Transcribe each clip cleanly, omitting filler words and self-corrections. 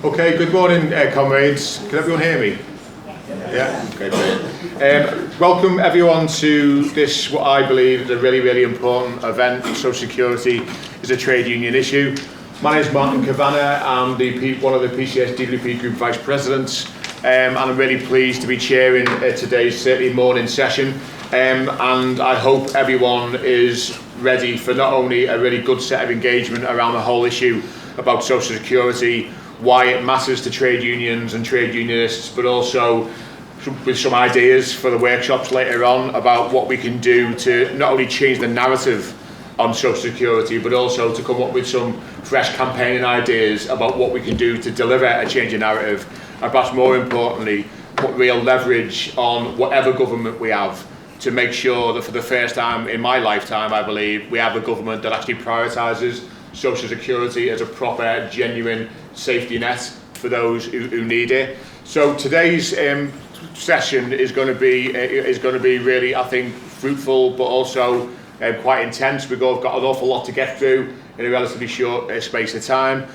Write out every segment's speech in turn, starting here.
Okay, good morning, comrades. Can everyone hear me? Yeah? Okay, brilliant. Welcome everyone to this, what I believe is a really, really important event. Social security is a trade union issue. My name is Martin Kavanagh. I'm one of the PCS DWP Group Vice Presidents, and I'm really pleased to be chairing today's certainly morning session. And I hope everyone is ready for not only a really good set of engagement around the whole issue about social security, why it matters to trade unions and trade unionists, but also with some ideas for the workshops later on about what we can do to not only change the narrative on social security, but also to come up with some fresh campaigning ideas about what we can do to deliver a change in narrative, and perhaps more importantly, put real leverage on whatever government we have to make sure that for the first time in my lifetime, I believe, we have a government that actually prioritises social security as a proper, genuine safety net for those who need it. So today's session is going to be really, I think, fruitful, but also quite intense. We've got an awful lot to get through in a relatively short space of time.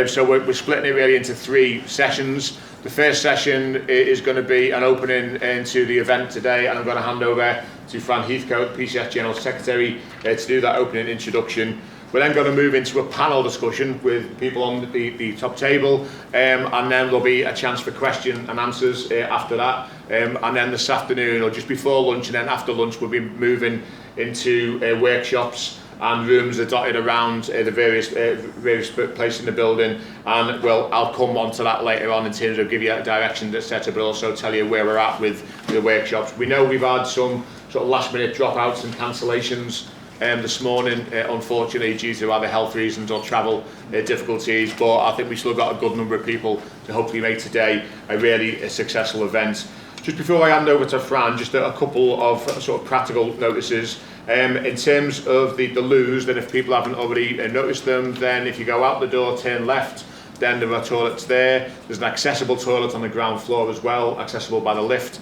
So we're splitting it really into 3 sessions. The first session is going to be an opening into the event today, and I'm going to hand over to Fran Heathcote, PCS General Secretary, to do that opening introduction. We're then going to move into a panel discussion with people on the top table, and then there'll be a chance for question and answers after that. And then this afternoon, or just before lunch and then after lunch, we'll be moving into workshops and rooms are dotted around the various places in the building, and I'll come on to that later on in terms of give you directions, etc., but also tell you where we're at with the workshops. We know we've had some sort of last minute dropouts and cancellations this morning, unfortunately, due to either health reasons or travel difficulties, but I think we've still got a good number of people to hopefully make today a really successful event. Just before I hand over to Fran, just a couple of sort of practical notices. In terms of the loos, then if people haven't already noticed them, then if you go out the door, turn left, then there are toilets there. There's an accessible toilet on the ground floor as well, accessible by the lift.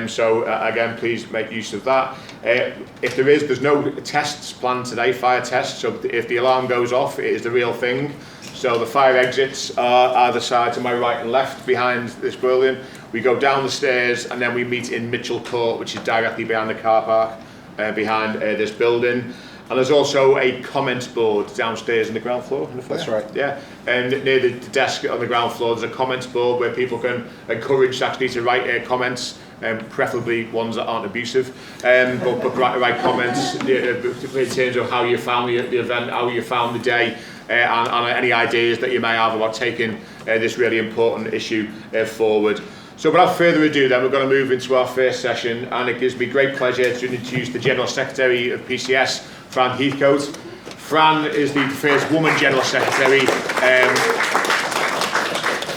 So again, please make use of that. If there's no tests planned today, fire tests, so if the alarm goes off, it is the real thing. So the fire exits are either side to my right and left behind this building. We go down the stairs and then we meet in Mitchell Court, which is directly behind the car park behind this building. And there's also a comments board downstairs in the ground floor. That's right. Yeah, and near the desk on the ground floor, there's a comments board where people can encourage actually to write comments, preferably ones that aren't abusive, but write comments in terms of how you found the event, how you found the day, and any ideas that you may have about taking this really important issue forward. So without further ado then, we're going to move into our first session, and it gives me great pleasure to introduce the General Secretary of PCS, Fran Heathcote. Fran is the first woman General Secretary.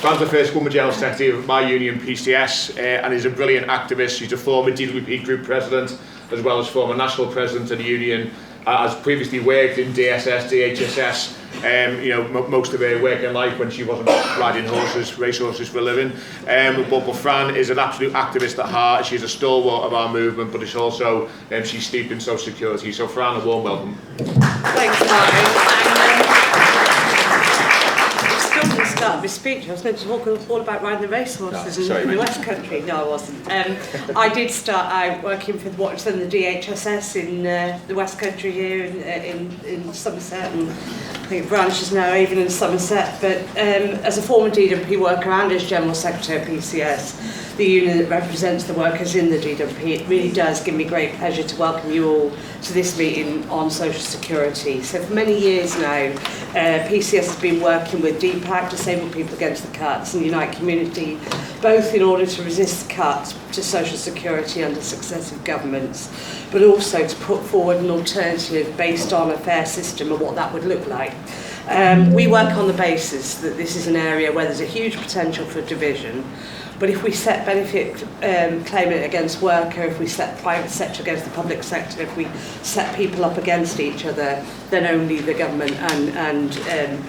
Fran's the first woman General Secretary of my union, PCS, and is a brilliant activist. She's a former DWP Group President, as well as former National President of the union. Has previously worked in DSS, DHSS, most of her working life when she wasn't riding racehorses for a living. But Fran is an absolute activist at heart. She's a stalwart of our movement, but it's also, she's steeped in social security. So Fran, a warm welcome. Thanks, Martin. Start my speech. I was going to talk all about riding the racehorses in the West Country. No, I wasn't. I did start out working for what's then the DHSS in the West Country here in Somerset, and I think branches now even in Somerset. But as a former DWP worker and as General Secretary of PCS, the union that represents the workers in the DWP, it really does give me great pleasure to welcome you all to this meeting on social security. So for many years now, PCS has been working with DPAC, Disabled People Against the Cuts, and Unite Community, both in order to resist cuts to social security under successive governments, but also to put forward an alternative based on a fair system of what that would look like. We work on the basis that this is an area where there's a huge potential for division, but if we set benefit claimant against worker, if we set private sector against the public sector, if we set people up against each other, then only the government and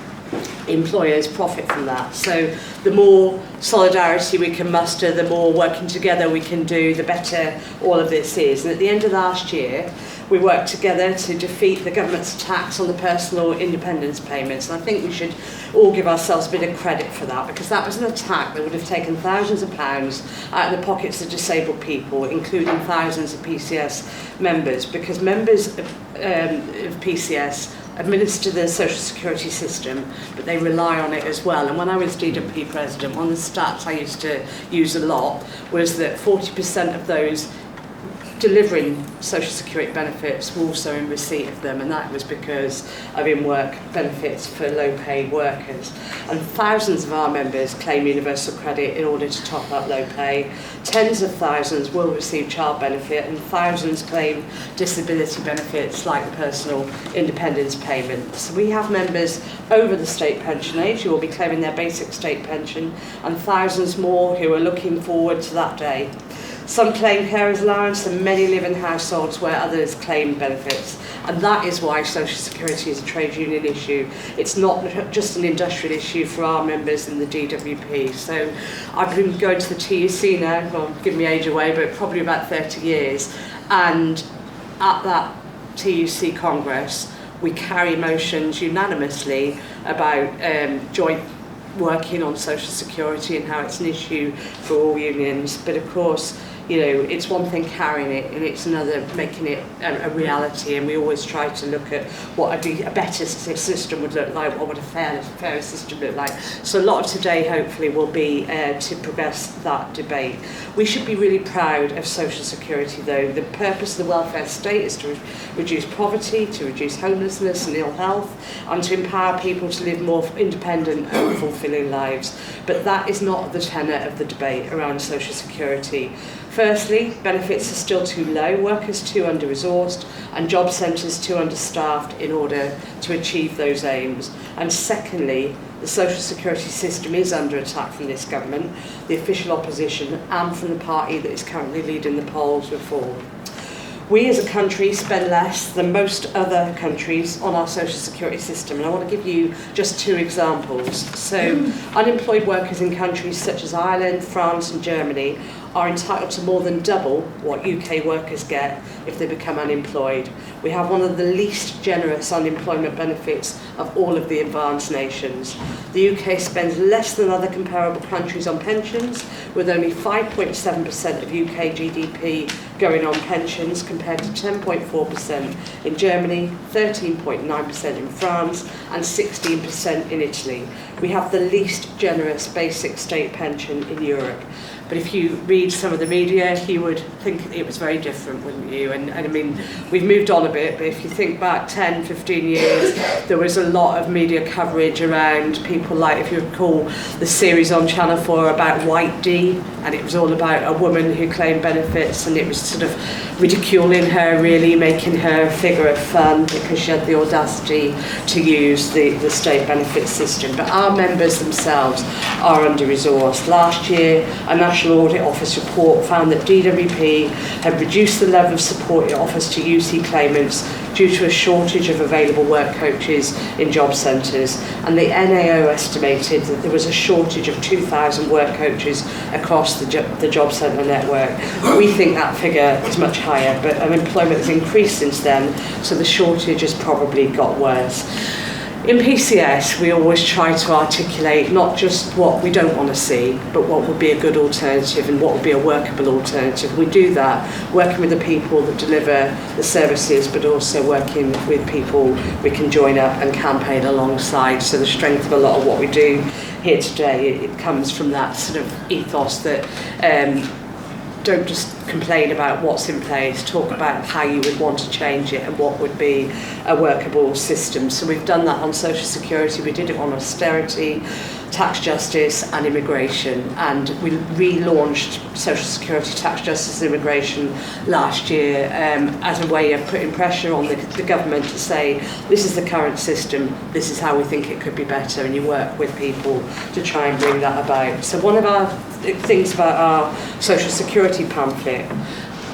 employers profit from that. So the more solidarity we can muster, the more working together we can do, the better all of this is. And at the end of last year, we worked together to defeat the government's attacks on the personal independence payments. And I think we should all give ourselves a bit of credit for that, because that was an attack that would have taken thousands of pounds out of the pockets of disabled people, including thousands of PCS members, because members of PCS administer the social security system, but they rely on it as well. And when I was DWP president, one of the stats I used to use a lot was that 40% of those delivering social security benefits were also in receipt of them, and that was because of in-work benefits for low-paid workers. And thousands of our members claim universal credit in order to top up low pay. Tens of thousands will receive child benefit, and thousands claim disability benefits like the personal independence payment. So we have members over the state pension age who will be claiming their basic state pension, and thousands more who are looking forward to that day. Some claim carers allowance, and many live in households where others claim benefits. And that is why social security is a trade union issue. It's not just an industrial issue for our members in the DWP. So I've been going to the TUC now, well, giving my age away, but probably about 30 years. And at that TUC Congress, we carry motions unanimously about joint working on social security and how it's an issue for all unions. But of course, you know, it's one thing carrying it, and it's another making it a reality. And we always try to look at what a better system would look like, what would a fairer system look like. So a lot of today, hopefully, will be to progress that debate. We should be really proud of social security, though. The purpose of the welfare state is to reduce poverty, to reduce homelessness and ill health, and to empower people to live more independent and fulfilling lives. But that is not the tenor of the debate around social security. Firstly, benefits are still too low, workers too under-resourced, and job centres too understaffed in order to achieve those aims. And secondly, the social security system is under attack from this government, the official opposition, and from the party that is currently leading the polls Reform. We as a country spend less than most other countries on our social security system, and I want to give you just two examples. So, unemployed workers in countries such as Ireland, France and Germany are entitled to more than double what UK workers get if they become unemployed. We have one of the least generous unemployment benefits of all of the advanced nations. The UK spends less than other comparable countries on pensions, with only 5.7% of UK GDP going on pensions compared to 10.4% in Germany, 13.9% in France and 16% in Italy. We have the least generous basic state pension in Europe. But if you read some of the media, you would think it was very different, wouldn't you? And I mean, we've moved on a bit, but if you think back 10, 15 years, there was a lot of media coverage around people like, if you recall, the series on Channel 4 about White D, and it was all about a woman who claimed benefits, and it was sort of ridiculing her, really, making her a figure of fun because she had the audacity to use the state benefit system. But our members themselves are under-resourced. Last year, a National Audit Office report found that DWP had reduced the level of support it offers to UC claimants due to a shortage of available work coaches in job centres, and the NAO estimated that there was a shortage of 2,000 work coaches across the job centre network. We think that figure is much higher, but unemployment has increased since then, so the shortage has probably got worse. In PCS, we always try to articulate not just what we don't want to see, but what would be a good alternative and what would be a workable alternative. We do that working with the people that deliver the services, but also working with people we can join up and campaign alongside. So the strength of a lot of what we do here today, it comes from that sort of ethos that don't just complain about what's in place, talk about how you would want to change it and what would be a workable system. So we've done that on social security, we did it on austerity, tax justice and immigration, and we relaunched social security, tax justice and immigration last year as a way of putting pressure on the government to say, this is the current system, this is how we think it could be better, and you work with people to try and bring that about. So one of our things about our social security pamphlet,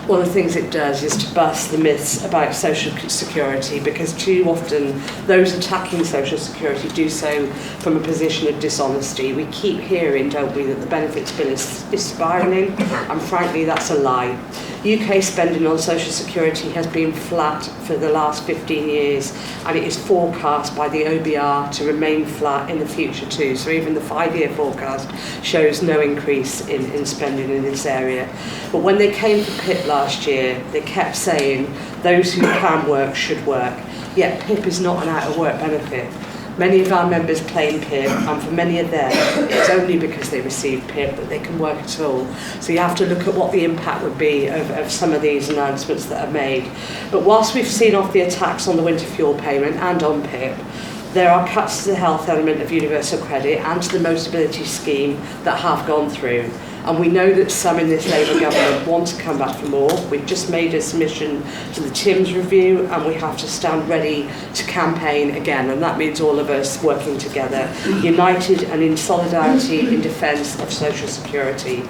one of the things it does is to bust the myths about social security, because too often those attacking social security do so from a position of dishonesty. We keep hearing, don't we, that the benefits bill is spiralling, and frankly that's a lie. UK spending on social security has been flat for the last 15 years, and it is forecast by the OBR to remain flat in the future too. So even the 5-year forecast shows no increase in spending in this area. But when they came for PIP last year, they kept saying those who can work should work. Yet PIP is not an out-of-work benefit. Many of our members claim PIP, and for many of them, it's only because they receive PIP that they can work at all. So you have to look at what the impact would be of some of these announcements that are made. But whilst we've seen off the attacks on the winter fuel payment and on PIP, there are cuts to the health element of universal credit and to the Motability scheme that have gone through. And we know that some in this Labour government want to come back for more. We've just made a submission to the Timms review, and we have to stand ready to campaign again. And that means all of us working together, united and in solidarity in defence of social security.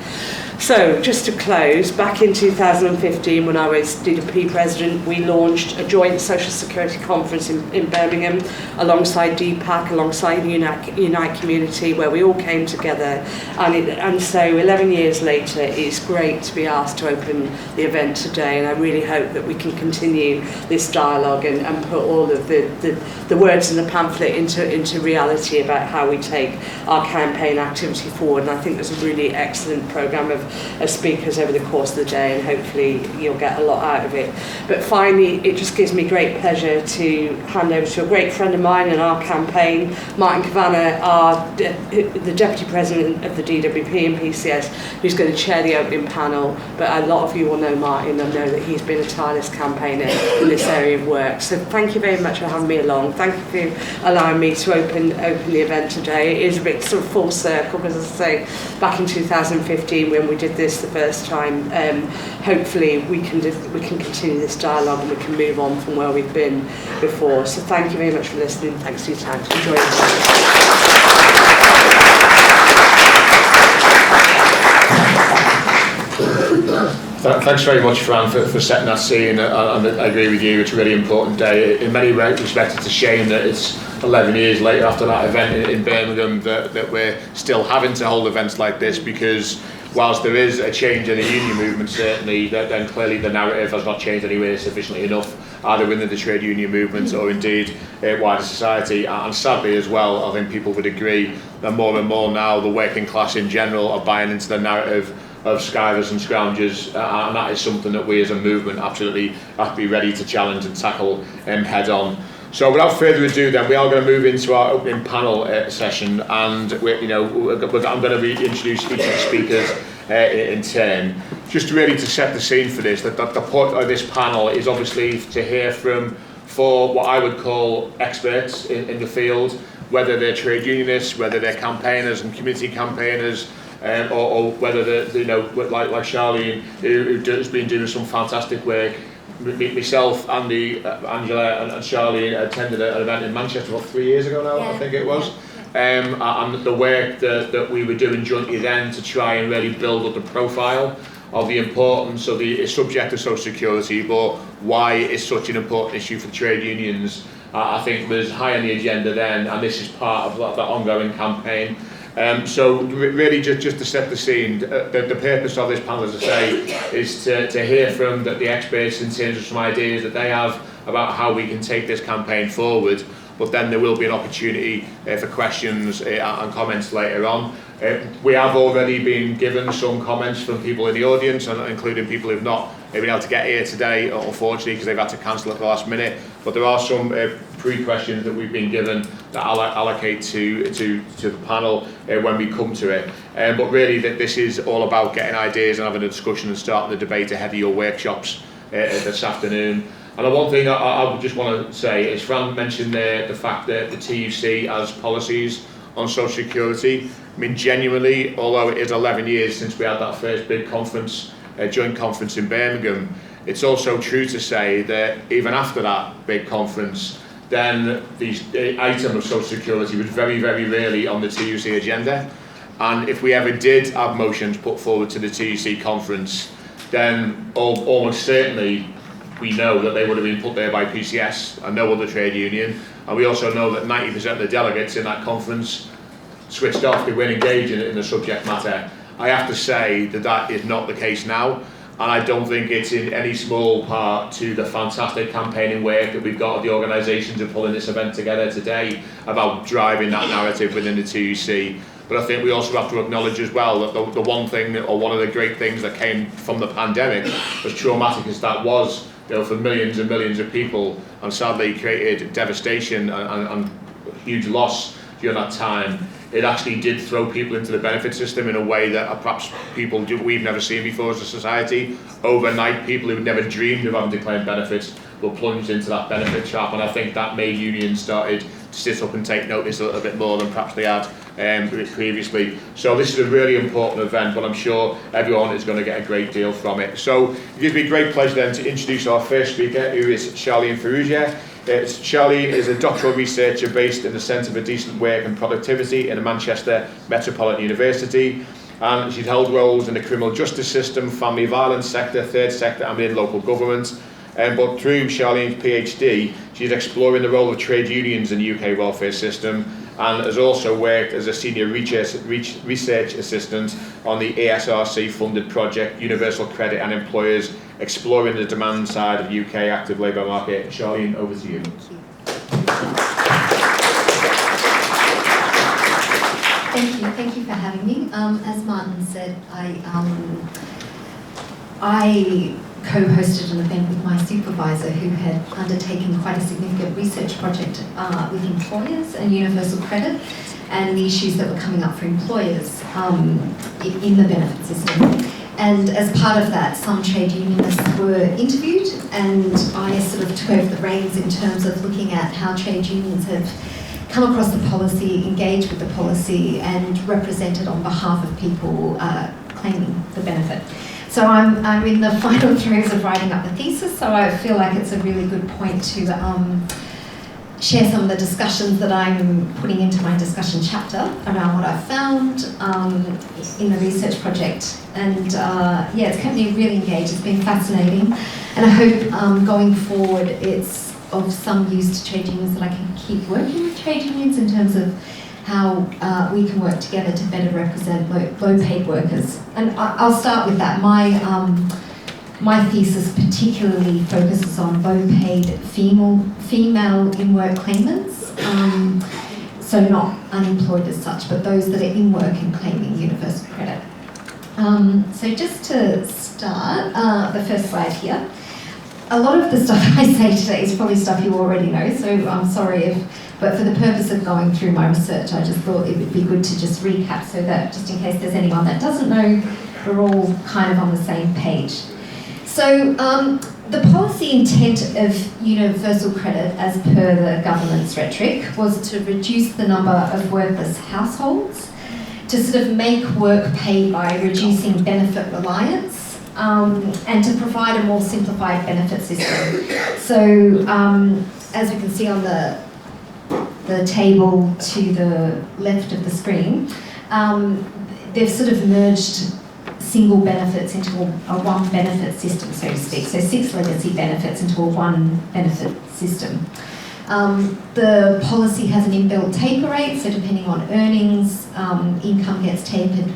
So, just to close, back in 2015, when I was DWP president, we launched a joint social security conference in Birmingham, alongside DPAC, alongside Unite Community, where we all came together. And so 11 years later, it's great to be asked to open the event today, and I really hope that we can continue this dialogue and put all of the words in the pamphlet into reality about how we take our campaign activity forward. And I think there's a really excellent programme of speakers over the course of the day, and hopefully you'll get a lot out of it. But finally, it just gives me great pleasure to hand over to a great friend of mine in our campaign, Martin Kavanagh, the Deputy President of the DWP and PCS, who's going to chair the opening panel. But a lot of you will know Martin and know that he's been a tireless campaigner in this area of work. So thank you very much for having me along. Thank you for allowing me to open the event today. It is a bit sort of full circle, because as I say, back in 2015 when we did this the first time, hopefully we can continue this dialogue and we can move on from where we've been before. So thank you very much for listening. Thanks for your time. Enjoy it. Thanks very much, Fran, for setting that scene, and I agree with you, it's a really important day. In many respects, it's a shame that it's 11 years later after that event in Birmingham that we're still having to hold events like this, because whilst there is a change in the union movement, certainly, then clearly the narrative has not changed anywhere sufficiently enough, either within the trade union movement or indeed wider society. And sadly as well, I think people would agree that more and more now the working class in general are buying into the narrative of skivers and scroungers, and that is something that we as a movement absolutely have to be ready to challenge and tackle head on. So without further ado then, we are going to move into our opening panel session, and I'm going to introduce each of the speakers in turn. Just really to set the scene for this, that the point of this panel is obviously to hear from four what I would call experts in the field, whether they're trade unionists, whether they're campaigners and community campaigners, or whether they're, like Charlene, who's been doing some fantastic work. Myself, Andy, Angela and Charlene attended an event in Manchester 3 years ago now, I think it was. And the work that we were doing jointly then to try and really build up the profile of the importance of the subject of social security, but why it's such an important issue for trade unions, I think was high on the agenda then, and this is part of that ongoing campaign. So really just to set the scene, the purpose of this panel, as I say, is to hear from the experts in terms of some ideas that they have about how we can take this campaign forward, but then there will be an opportunity for questions and comments later on. We have already been given some comments from people in the audience, and including people who've not been able to get here today, unfortunately, because they've had to cancel at the last minute. But there are some pre-questions that we've been given that I'll allocate to the panel when we come to it. But really, this is all about getting ideas and having a discussion and starting the debate ahead of your workshops this afternoon. And the one thing I would just want to say is, Fran mentioned the fact that the TUC has policies on social security. I mean, genuinely, although it is 11 years since we had that first big conference, joint conference in Birmingham, it's also true to say that even after that big conference, then the item of social security was very, very rarely on the TUC agenda. And if we ever did have motions put forward to the TUC conference, then almost certainly we know that they would have been put there by PCS and no other trade union. And we also know that 90% of the delegates in that conference switched off, they weren't engaging in the subject matter. I have to say that is not the case now. And I don't think it's in any small part to the fantastic campaigning work that we've got at the organisations who are pulling this event together today about driving that narrative within the TUC. But I think we also have to acknowledge as well that the one thing, or one of the great things that came from the pandemic, as traumatic as that was, for millions and millions of people, and sadly created devastation and huge loss during that time, it actually did throw people into the benefit system in a way that perhaps we've never seen before as a society. Overnight, people who never dreamed of having to claim benefits were plunged into that benefit trap, and I think that made unions started to sit up and take notice a little bit more than perhaps they had previously. So this is a really important event, but I'm sure everyone is going to get a great deal from it. So it gives me great pleasure then to introduce our first speaker, who is Charlene Farrugia. Charlene is a doctoral researcher based in the Centre for Decent Work and Productivity in the Manchester Metropolitan University, and she's held roles in the criminal justice system, family violence sector, third sector and within local government. But through Charlene's PhD, she's exploring the role of trade unions in the UK welfare system, and has also worked as a senior research assistant on the ASRC funded project Universal Credit and Employers, exploring the demand side of the UK active labour market. Charlene, over to you. Thank you for having me. As Martin said, I co-hosted an event with my supervisor who had undertaken quite a significant research project with employers and universal credit and the issues that were coming up for employers in the benefit system. And as part of that, some trade unionists were interviewed, and I sort of took over the reins in terms of looking at how trade unions have come across the policy, engaged with the policy, and represented on behalf of people claiming the benefit. So I'm in the final throes of writing up the thesis, so I feel like it's a really good point to share some of the discussions that I'm putting into my discussion chapter around what I've found in the research project. And yeah, it's kept me really engaged. It's been fascinating, and I hope going forward it's of some use to trade unions, that I can keep working with trade unions in terms of how we can work together to better represent low-paid workers. And I'll start with that. My thesis particularly focuses on low-paid female in-work claimants, so not unemployed as such, but those that are in work and claiming universal credit. So just to start, the first slide here. A lot of the stuff I say today is probably stuff you already know, so I'm sorry but for the purpose of going through my research, I just thought it would be good to just recap so that just in case there's anyone that doesn't know, we're all kind of on the same page. So the policy intent of universal credit, as per the government's rhetoric, was to reduce the number of workless households, to sort of make work paid by reducing benefit reliance, and to provide a more simplified benefit system. So as we can see on the table to the left of the screen, they've sort of merged single benefits into a one benefit system, so to speak. So 6 legacy benefits into a one benefit system. The policy has an inbuilt taper rate, so depending on earnings, income gets tapered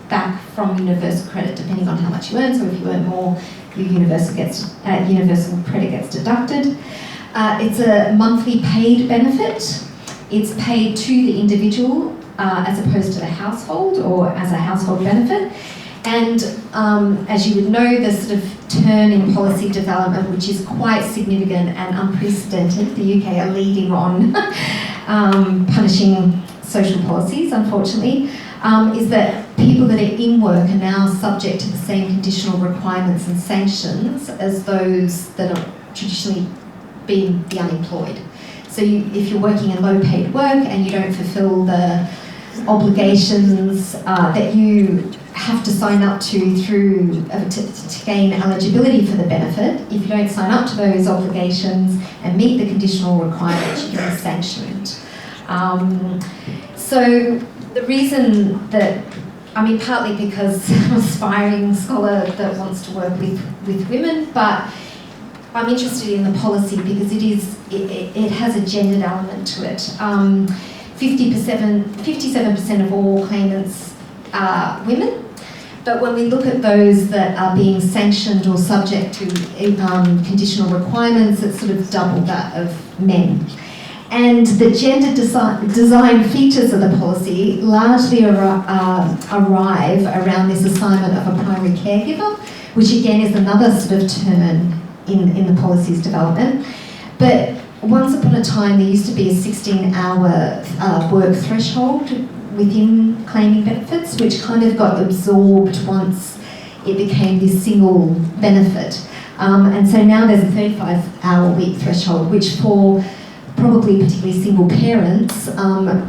back from universal credit depending on how much you earn. So if you earn more, your universal credit gets deducted. It's a monthly paid benefit. It's paid to the individual as opposed to the household, or as a household benefit. And as you would know, the sort of turn in policy development, which is quite significant and unprecedented, the UK are leading on punishing social policies, unfortunately, is that people that are in work are now subject to the same conditional requirements and sanctions as those that are traditionally being the unemployed. So if you're working in low-paid work and you don't fulfil the obligations that you have to sign up to to gain eligibility for the benefit, if you don't sign up to those obligations and meet the conditional requirements, you can be sanctioned. So the reason that, partly because I'm an aspiring scholar that wants to work with women, but I'm interested in the policy because it has a gendered element to it. 57% of all claimants are women, But when we look at those that are being sanctioned or subject to conditional requirements, it's sort of double that of men. And the gender design features of the policy largely arrive around this assignment of a primary caregiver, which again is another sort of turn in the policy's development. But once upon a time, there used to be a 16-hour work threshold within claiming benefits, which kind of got absorbed once it became this single benefit. And so now there's a 35-hour week threshold, which for probably particularly single parents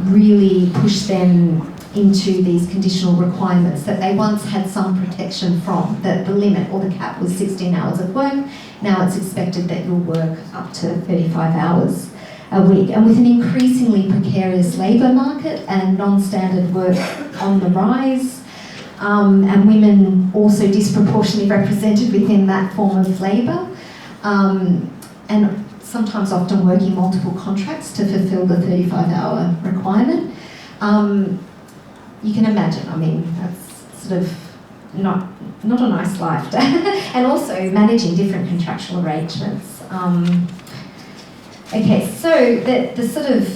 really push them into these conditional requirements that they once had some protection from, that the limit or the cap was 16 hours of work. Now it's expected that you'll work up to 35 hours a week. And with an increasingly precarious labour market and non-standard work on the rise, and women also disproportionately represented within that form of labour, and sometimes often working multiple contracts to fulfil the 35-hour requirement, you can imagine, I mean, that's sort of not a nice life. And also managing different contractual arrangements. Okay, so the sort of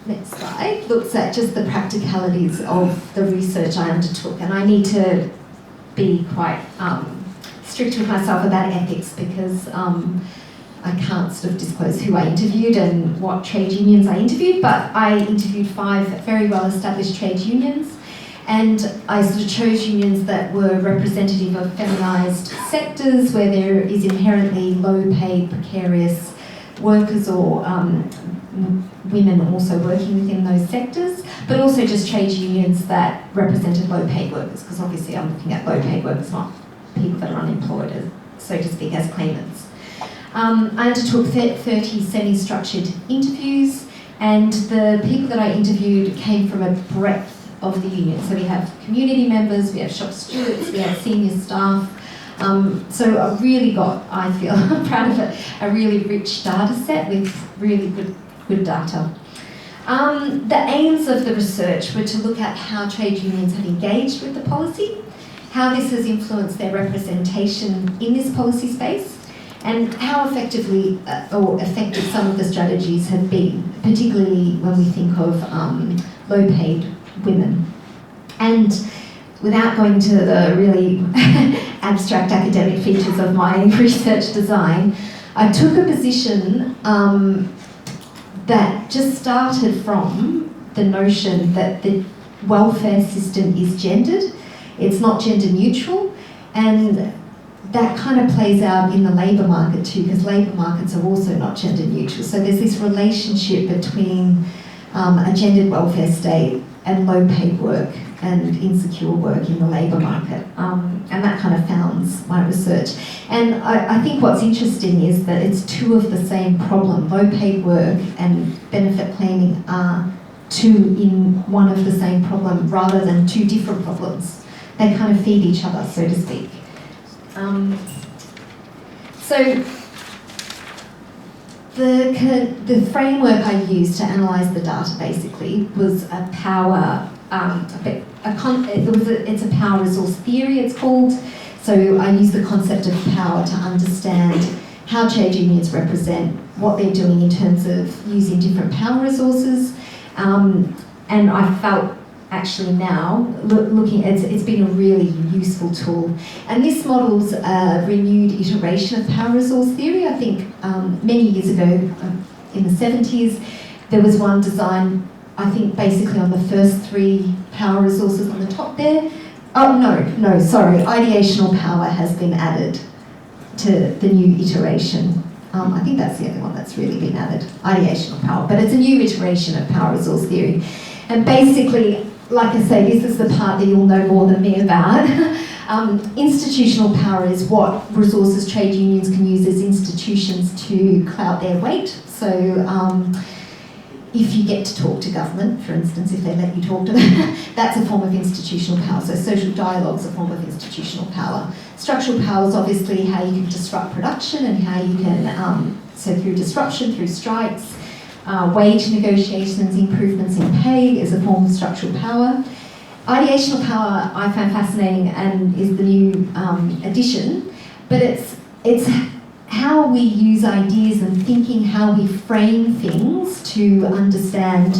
next slide looks at just the practicalities of the research I undertook, and I need to be quite strict with myself about ethics because I can't sort of disclose who I interviewed and what trade unions I interviewed, but I interviewed 5 very well-established trade unions, and I sort of chose unions that were representative of feminised sectors where there is inherently low-paid, precarious workers or women also working within those sectors, but also just trade unions that represented low-paid workers, because obviously I'm looking at low-paid workers, not people that are unemployed, so to speak, as claimants. I undertook 30 semi-structured interviews, and the people that I interviewed came from a breadth of the union. So we have community members, we have shop stewards, we have senior staff. So I really got, I feel proud of it, a really rich data set with really good data. The aims of the research were to look at how trade unions have engaged with the policy, how this has influenced their representation in this policy space, and how effectively or effective some of the strategies have been, particularly when we think of low-paid women. And without going to the really abstract academic features of my research design, I took a position that just started from the notion that the welfare system is gendered, it's not gender neutral, and that kind of plays out in the labour market too, because labour markets are also not gender neutral. So there's this relationship between a gendered welfare state and low-paid work and insecure work in the labour market. And that kind of founds my research. And I think what's interesting is that it's 2 of the same problem. Low-paid work and benefit claiming are 2 in one of the same problem rather than 2 different problems. They kind of feed each other, so to speak. So the framework I used to analyse the data basically was a power, it's a power resource theory, it's called. So I used the concept of power to understand how trade unions represent what they're doing in terms of using different power resources. And I felt actually now, looking, it's been a really useful tool. And this models a renewed iteration of power resource theory. I think many years ago, in the 70s, there was one designed, I think, basically on the first 3 power resources on the top there. Oh, no, sorry, ideational power has been added to the new iteration. I think that's the only one that's really been added, ideational power. But it's a new iteration of power resource theory. And basically, like I say, this is the part that you'll know more than me about. Institutional power is what resources trade unions can use as institutions to clout their weight. So if you get to talk to government, for instance, if they let you talk to them, that's a form of institutional power. So social dialogue is a form of institutional power. Structural power is obviously how you can disrupt production and how you can, so through disruption, through strikes, wage negotiations, improvements in pay is a form of structural power. ideational power I found fascinating and is the new addition, but it's how we use ideas and thinking, how we frame things to understand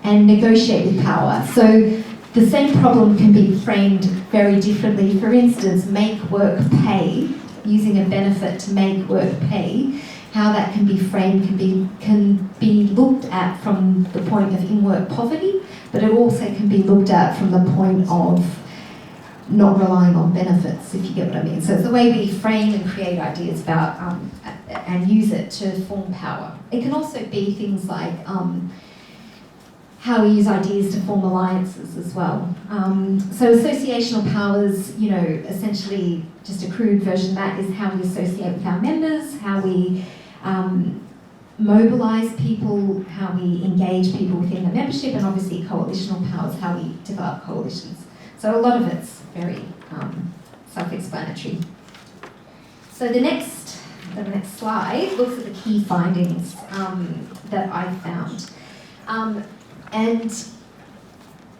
and negotiate with power. So the same problem can be framed very differently. For instance, make work pay, using a benefit to make work pay, how that can be framed can be looked at from the point of in-work poverty, but it also can be looked at from the point of not relying on benefits, if you get what I mean. So it's the way we frame and create ideas about and use it to form power. It can also be things like how we use ideas to form alliances as well. So associational powers, you know, essentially just a crude version of that is how we associate with our members, how we mobilise people, how we engage people within the membership, and obviously coalitional powers, how we develop coalitions. So a lot of it's very self-explanatory. So the next slide looks at the key findings that I found. And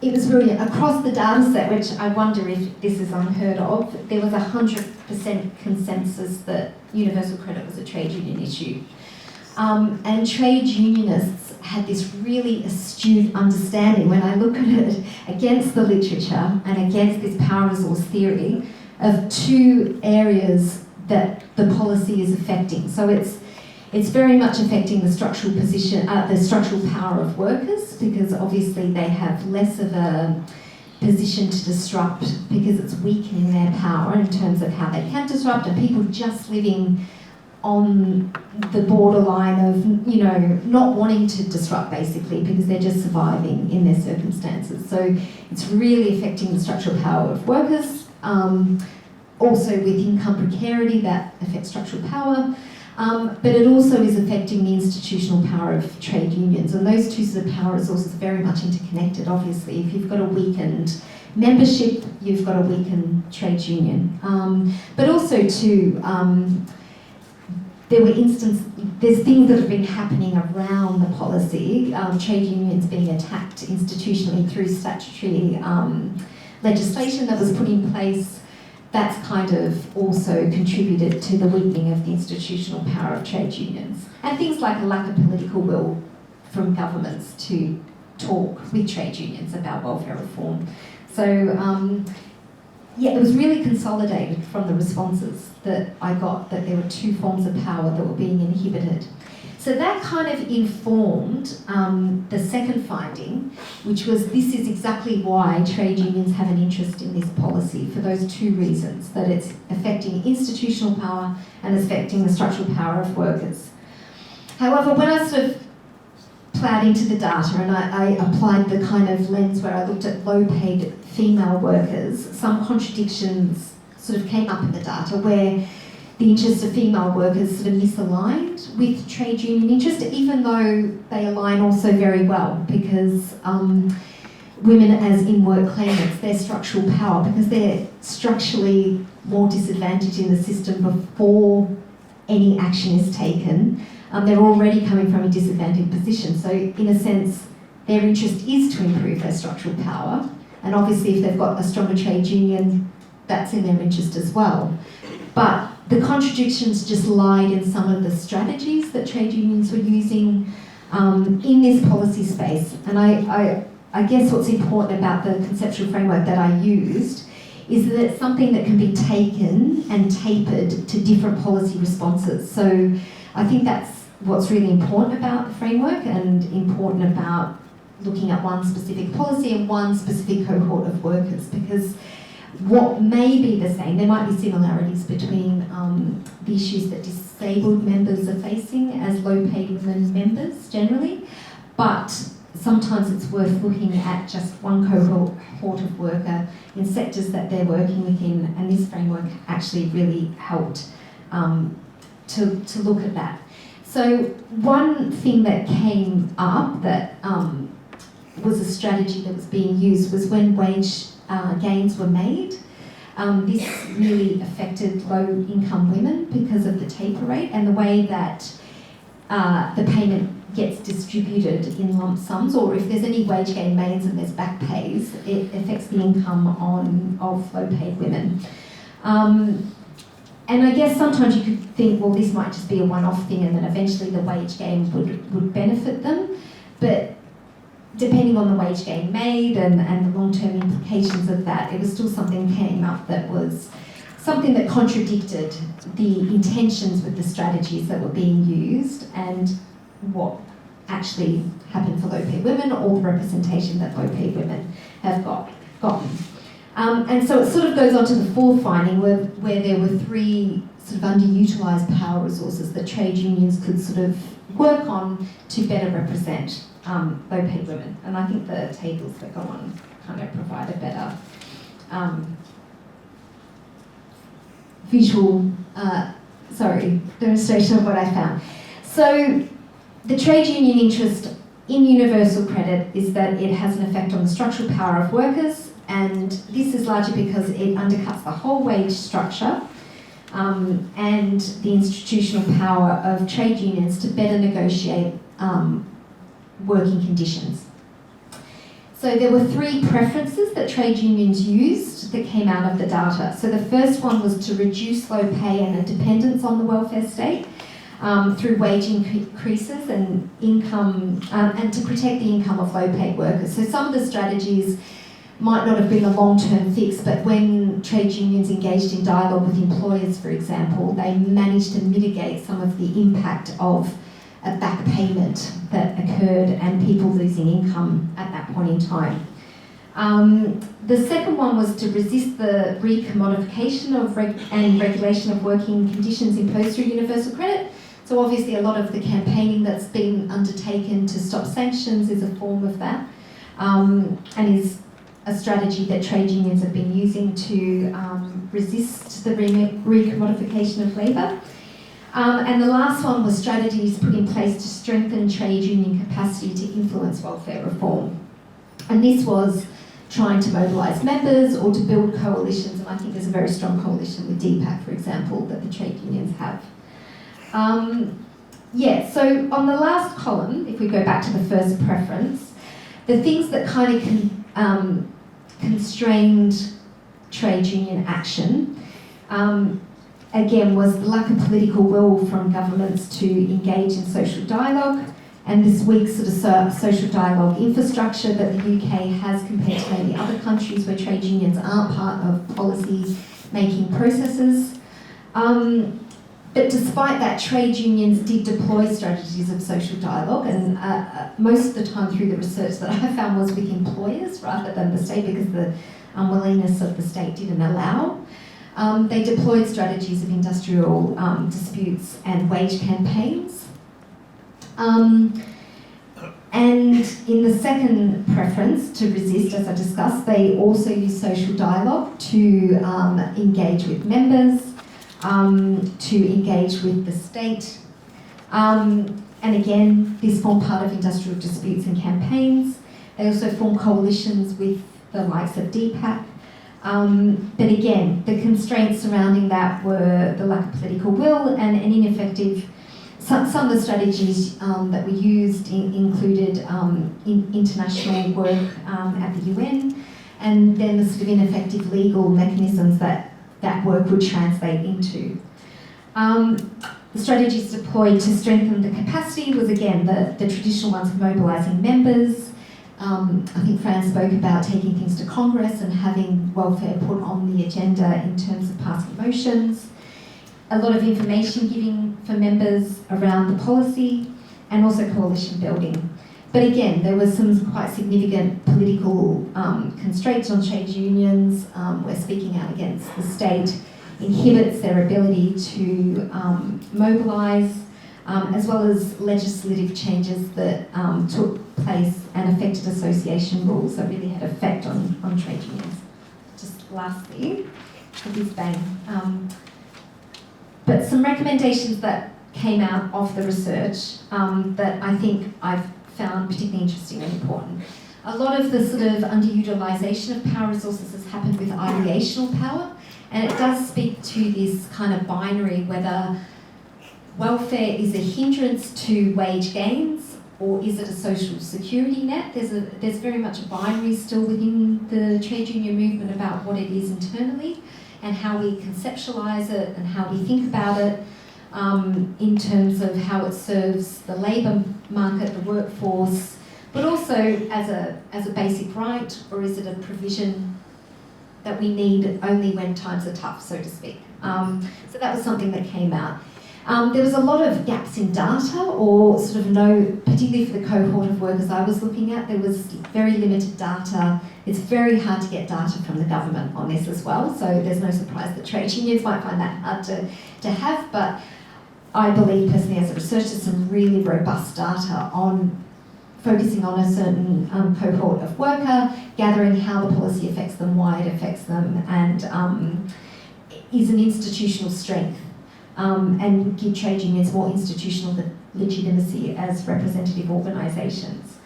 it was really across the data set, which I wonder if this is unheard of, there was 100% consensus that universal credit was a trade union issue. And trade unionists had this really astute understanding, when I look at it against the literature and against this power resource theory, of two areas that the policy is affecting. So it's very much affecting the structural position, the structural power of workers, because obviously they have less of a position to disrupt because it's weakening their power in terms of how they can disrupt, and people just living on the borderline of, you know, not wanting to disrupt basically because they're just surviving in their circumstances. So it's really affecting the structural power of workers. Also with income precarity, that affects structural power. But it also is affecting the institutional power of trade unions. And those two sort of power resources are very much interconnected, obviously. If you've got a weakened membership, you've got a weakened trade union. But also too, there's things that have been happening around the policy, trade unions being attacked institutionally through statutory legislation that was put in place. That's kind of also contributed to the weakening of the institutional power of trade unions. And things like a lack of political will from governments to talk with trade unions about welfare reform. So, yeah, it was really consolidated from the responses that I got, that there were two forms of power that were being inhibited. So that kind of informed the second finding, which was this is exactly why trade unions have an interest in this policy, for those two reasons, that it's affecting institutional power and affecting the structural power of workers. However, when I sort of ploughed into the data and I applied the kind of lens where I looked at low-paid female workers, some contradictions sort of came up in the data where the interests of female workers sort of misaligned with trade union interest, even though they align also very well, because women as in-work claimants, their structural power, because they're structurally more disadvantaged in the system before any action is taken, they're already coming from a disadvantaged position. So in a sense, their interest is to improve their structural power, and obviously if they've got a stronger trade union, that's in their interest as well. But the contradictions just lied in some of the strategies that trade unions were using in this policy space. And I guess what's important about the conceptual framework that I used is that it's something that can be taken and tapered to different policy responses. So I think that's what's really important about the framework, and important about looking at one specific policy and one specific cohort of workers, because what may be the same, there might be similarities between the issues that disabled members are facing as low-paid women members generally, but sometimes it's worth looking at just one cohort of worker in sectors that they're working within, and this framework actually really helped to look at that. So one thing that came up that was a strategy that was being used was when wage gains were made. This really affected low-income women because of the taper rate and the way that the payment gets distributed in lump sums, or if there's any wage gain made and there's back pays, it affects the income of low-paid women. And I guess sometimes you could think, well, this might just be a one-off thing, and then eventually the wage gain would benefit them. But depending on the wage gain made and the long-term implications of that, it was still something that came up that was something that contradicted the intentions with the strategies that were being used and what actually happened for low-paid women, or the representation that low-paid women have gotten. And so it sort of goes on to the fourth finding where there were three sort of underutilised power resources that trade unions could sort of work on to better represent low-paid women. And I think the tables that go on kind of provide a better visual, demonstration of what I found. So the trade union interest in universal credit is that it has an effect on the structural power of workers, and this is largely because it undercuts the whole wage structure and the institutional power of trade unions to better negotiate working conditions. So there were three preferences that trade unions used that came out of the data. So the first one was to reduce low pay and a dependence on the welfare state through wage increases and income, and to protect the income of low-paid workers. So some of the strategies might not have been a long-term fix, but when trade unions engaged in dialogue with employers, for example, they managed to mitigate some of the impact of a back payment that occurred and people losing income at that point in time. The second one was to resist the recommodification and regulation of working conditions imposed through universal credit. So obviously a lot of the campaigning that's been undertaken to stop sanctions is a form of that, and is a strategy that trade unions have been using to resist the recommodification of labour. And the last one was strategies put in place to strengthen trade union capacity to influence welfare reform. And this was trying to mobilise members or to build coalitions, and I think there's a very strong coalition with DPAC, for example, that the trade unions have. So on the last column, if we go back to the first preference, the things that kind of constrained trade union action, again, was the lack of political will from governments to engage in social dialogue, and this weak sort of social dialogue infrastructure that the UK has compared to maybe other countries where trade unions aren't part of policy making processes. But despite that, trade unions did deploy strategies of social dialogue, and most of the time through the research that I found was with employers rather than the state, because the unwillingness of the state didn't allow. They deployed strategies of industrial disputes and wage campaigns. And in the second preference, to resist, as I discussed, they also used social dialogue to engage with members, to engage with the state. And again, this formed part of industrial disputes and campaigns. They also formed coalitions with the likes of DPAC. But again, the constraints surrounding that were the lack of political will and an ineffective. Some of the strategies that we used included international work at the UN, and then the sort of ineffective legal mechanisms that work would translate into. The strategies deployed to strengthen the capacity was, again, the traditional ones of mobilising members. I think Fran spoke about taking things to Congress and having welfare put on the agenda in terms of passing motions. A lot of information giving for members around the policy, and also coalition building. But again, there was some quite significant political constraints on trade unions, where speaking out against the state inhibits their ability to mobilise, as well as legislative changes that took place and affected association rules that really had effect on trade unions. Just lastly, with this bang. But some recommendations that came out of the research that I think I've found particularly interesting and important. A lot of the sort of underutilisation of power resources has happened with ideational power, and it does speak to this kind of binary, whether welfare is a hindrance to wage gains, or is it a social security net? There's very much a binary still within the trade union movement about what it is internally and how we conceptualise it and how we think about it in terms of how it serves the labour market, the workforce, but also as a basic right, or is it a provision that we need only when times are tough, so to speak. So that was something that came out. There was a lot of gaps in data, or sort of particularly for the cohort of workers I was looking at, there was very limited data. It's very hard to get data from the government on this as well, so there's no surprise that trade unions might find that hard to have, but I believe personally as a researcher some really robust data on focusing on a certain cohort of worker, gathering how the policy affects them, why it affects them, and is an institutional strength, and give trade unions more institutional legitimacy as representative organisations.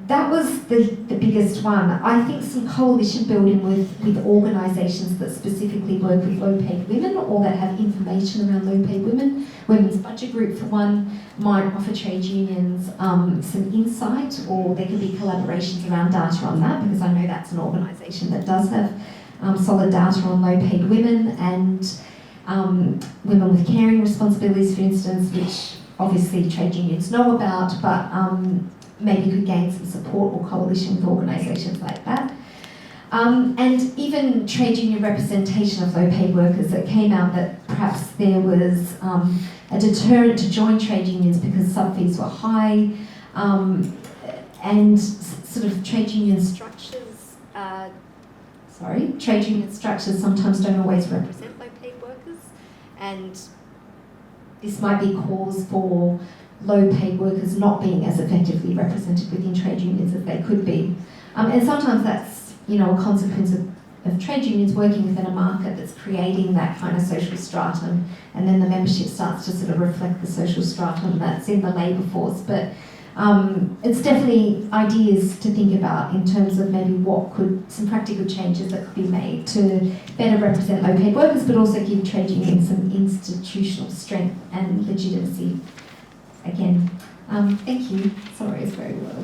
That was the biggest one. I think some coalition building with organisations that specifically work with low-paid women or that have information around low-paid women. Women's Budget Group, for one, might offer trade unions some insight, or there could be collaborations around data on that, because I know that's an organisation that does have solid data on low-paid women and women with caring responsibilities, for instance, which obviously trade unions know about, but maybe could gain some support or coalition with organisations like that. And even trade union representation of low-paid workers, that came out that perhaps there was a deterrent to join trade unions because sub-fees were high, and sort of trade union structures sometimes don't always represent low-paid workers, and this might be cause for low-paid workers not being as effectively represented within trade unions as they could be. And sometimes that's, a consequence of trade unions working within a market that's creating that kind of social stratum, and then the membership starts to sort of reflect the social stratum that's in the labour force. But it's definitely ideas to think about in terms of maybe some practical changes that could be made to better represent low-paid workers, but also give trade unions some institutional strength and legitimacy. Again, thank you. Sorry, it's very well.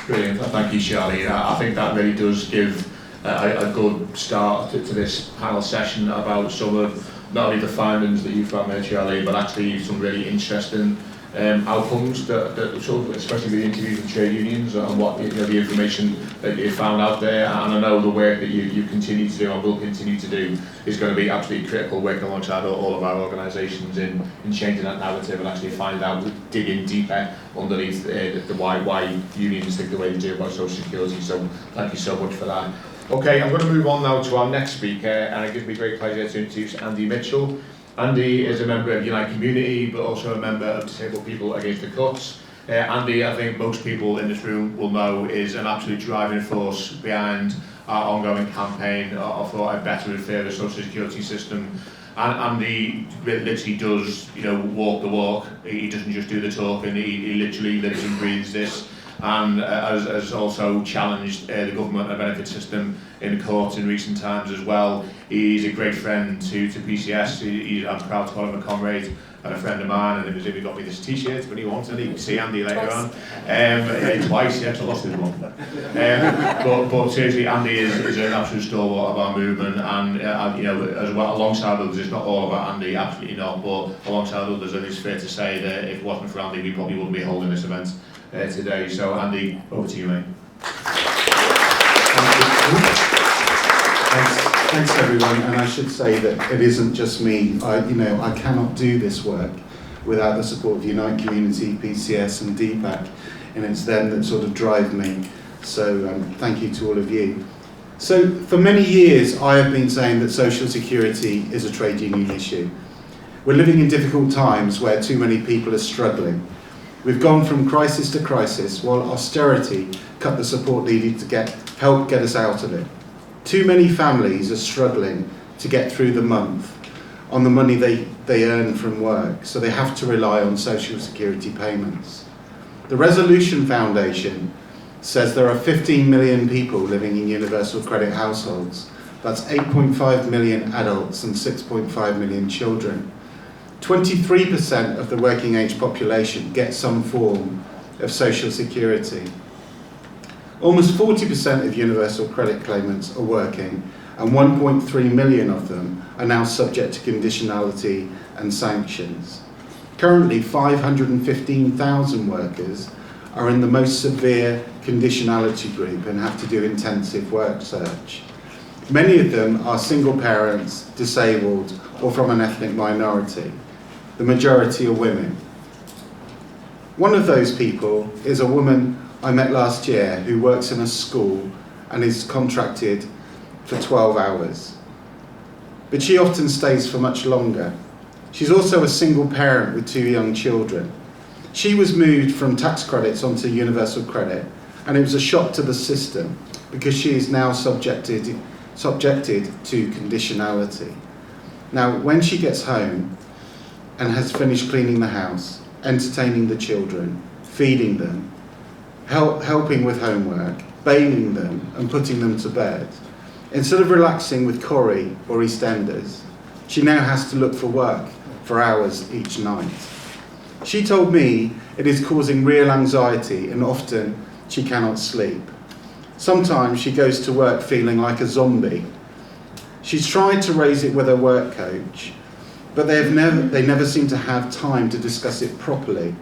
Brilliant, thank you, Charlie. I think that really does give a good start to this panel session about some of not only the findings that you found there, Charlie, but actually some really interesting outcomes that sort of, especially with the interviews with trade unions and what the information that you found out there. And I know the work that you continue to do and will continue to do is going to be absolutely critical, working alongside all of our organisations in changing that narrative and actually find out, digging deeper underneath the why unions think the way they do about social security. So thank you so much for that. Okay, I'm going to move on now to our next speaker, and it gives me great pleasure to introduce Andy Mitchell. Andy is a member of Unite Community, but also a member of Disabled People Against the Cuts. Andy, I think most people in this room will know, is an absolute driving force behind our ongoing campaign for a better and fairer social security system. And Andy literally does, walk the walk. He doesn't just do the talking, he literally lives and breathes this. And has also challenged the government and benefit system in court in recent times as well. He's a great friend to PCS. I'm proud to call him a comrade and a friend of mine, and he got me this t-shirt when he wanted it. You can see Andy later on. Twice, yeah, I lost his one. But seriously, Andy is an absolute stalwart of our movement, and as well, alongside others, it's not all about Andy, absolutely not, but alongside others, it is fair to say that if it wasn't for Andy, we probably wouldn't be holding this event today. So Andy, over to you, mate. Thanks everyone, and I should say that it isn't just me. I cannot do this work without the support of Unite Community, PCS and DPAC, and it's them that sort of drive me. So thank you to all of you. So for many years I have been saying that social security is a trade union issue. We're living in difficult times where too many people are struggling. We've gone from crisis to crisis while austerity cut the support needed to help get us out of it. Too many families are struggling to get through the month on the money they earn from work, so they have to rely on social security payments. The Resolution Foundation says there are 15 million people living in universal credit households. That's 8.5 million adults and 6.5 million children. 23% of the working age population get some form of social security. Almost 40% of universal credit claimants are working, and 1.3 million of them are now subject to conditionality and sanctions. Currently, 515,000 workers are in the most severe conditionality group and have to do intensive work search. Many of them are single parents, disabled, or from an ethnic minority. The majority are women. One of those people is a woman I met last year who works in a school and is contracted for 12 hours. But she often stays for much longer. She's also a single parent with 2 young children. She was moved from tax credits onto universal credit, and it was a shock to the system because she is now subjected to conditionality. Now, when she gets home and has finished cleaning the house, entertaining the children, feeding them, helping with homework, bathing them and putting them to bed, instead of relaxing with Corrie or EastEnders, she now has to look for work for hours each night. She told me it is causing real anxiety and often she cannot sleep. Sometimes she goes to work feeling like a zombie. She's tried to raise it with her work coach, but they never seem to have time to discuss it properly.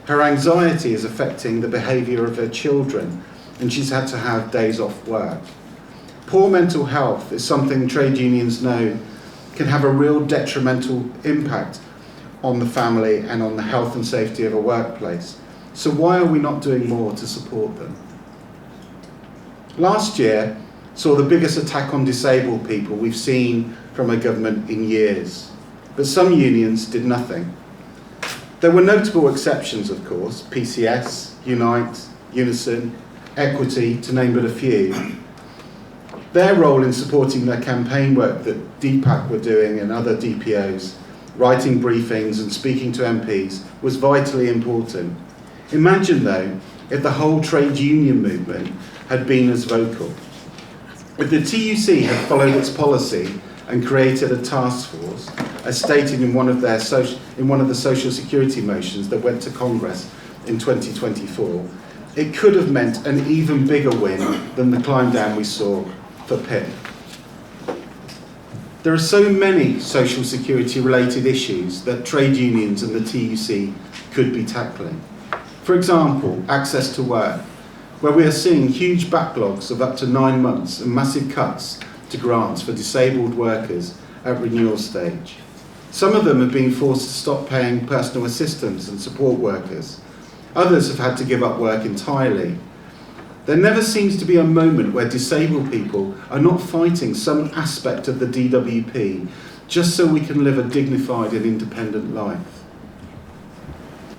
Her anxiety is affecting the behaviour of her children, and she's had to have days off work. Poor mental health is something trade unions know can have a real detrimental impact on the family and on the health and safety of a workplace. So why are we not doing more to support them? Last year saw the biggest attack on disabled people we've seen from a government in years, but some unions did nothing. There were notable exceptions, of course: PCS, Unite, Unison, Equity, to name but a few. Their role in supporting their campaign work that DPAC were doing and other DPOs, writing briefings and speaking to MPs, was vitally important. Imagine, though, if the whole trade union movement had been as vocal. If the TUC had followed its policy and created a task force, as stated in one of the social security motions that went to Congress in 2024, it could have meant an even bigger win than the climb down we saw for PIP. There are so many social security related issues that trade unions and the TUC could be tackling. For example, access to work, where we are seeing huge backlogs of up to 9 months and massive cuts to grants for disabled workers at renewal stage. Some of them have been forced to stop paying personal assistants and support workers. Others have had to give up work entirely. There never seems to be a moment where disabled people are not fighting some aspect of the DWP just so we can live a dignified and independent life.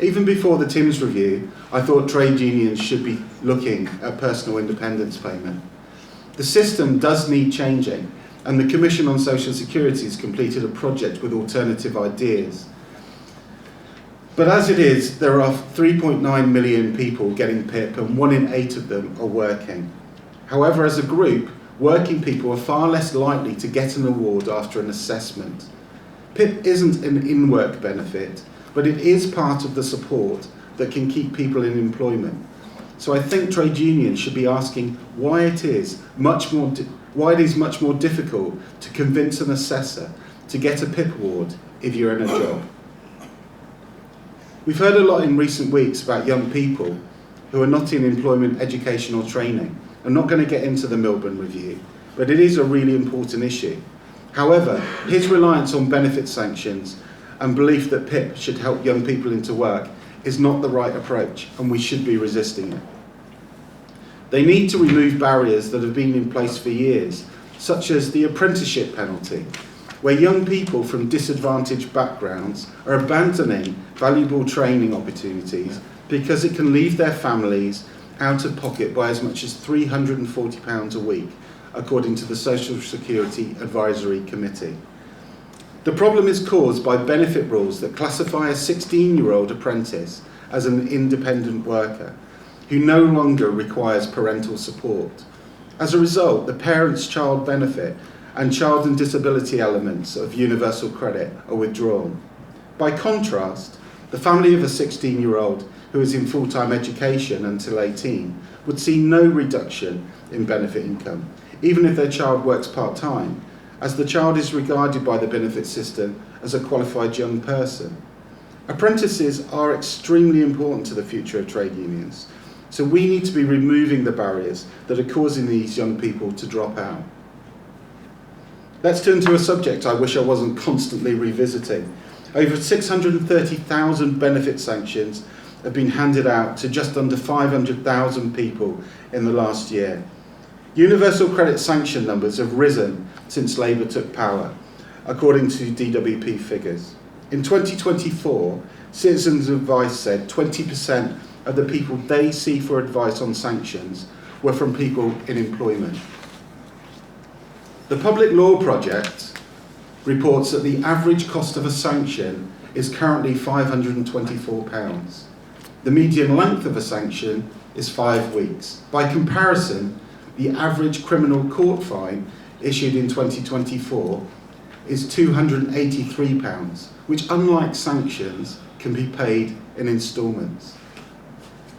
Even before the TIMS review, I thought trade unions should be looking at personal independence payment. The system does need changing, and the Commission on Social Security has completed a project with alternative ideas. But as it is, there are 3.9 million people getting PIP and 1 in 8 of them are working. However, as a group, working people are far less likely to get an award after an assessment. PIP isn't an in-work benefit, but it is part of the support that can keep people in employment. So I think trade unions should be asking why it is much more difficult to convince an assessor to get a PIP award if you're in a job. We've heard a lot in recent weeks about young people who are not in employment, education or training. I'm not going to get into the Milburn Review, but it is a really important issue. However, his reliance on benefit sanctions and belief that PIP should help young people into work is not the right approach, and we should be resisting it. They need to remove barriers that have been in place for years, such as the apprenticeship penalty, where young people from disadvantaged backgrounds are abandoning valuable training opportunities because it can leave their families out of pocket by as much as £340 a week, according to the Social Security Advisory Committee. The problem is caused by benefit rules that classify a 16-year-old apprentice as an independent worker, who no longer requires parental support. As a result, the parents' child benefit and child and disability elements of universal credit are withdrawn. By contrast, the family of a 16-year-old who is in full-time education until 18 would see no reduction in benefit income, even if their child works part-time, as the child is regarded by the benefit system as a qualified young person. Apprentices are extremely important to the future of trade unions, so we need to be removing the barriers that are causing these young people to drop out. Let's turn to a subject I wish I wasn't constantly revisiting. Over 630,000 benefit sanctions have been handed out to just under 500,000 people in the last year. Universal credit sanction numbers have risen since Labour took power, according to DWP figures. In 2024, Citizens Advice said 20% of the people they see for advice on sanctions were from people in employment. The Public Law Project reports that the average cost of a sanction is currently £524. The median length of a sanction is 5 weeks. By comparison, the average criminal court fine issued in 2024 is £283, which, unlike sanctions, can be paid in instalments.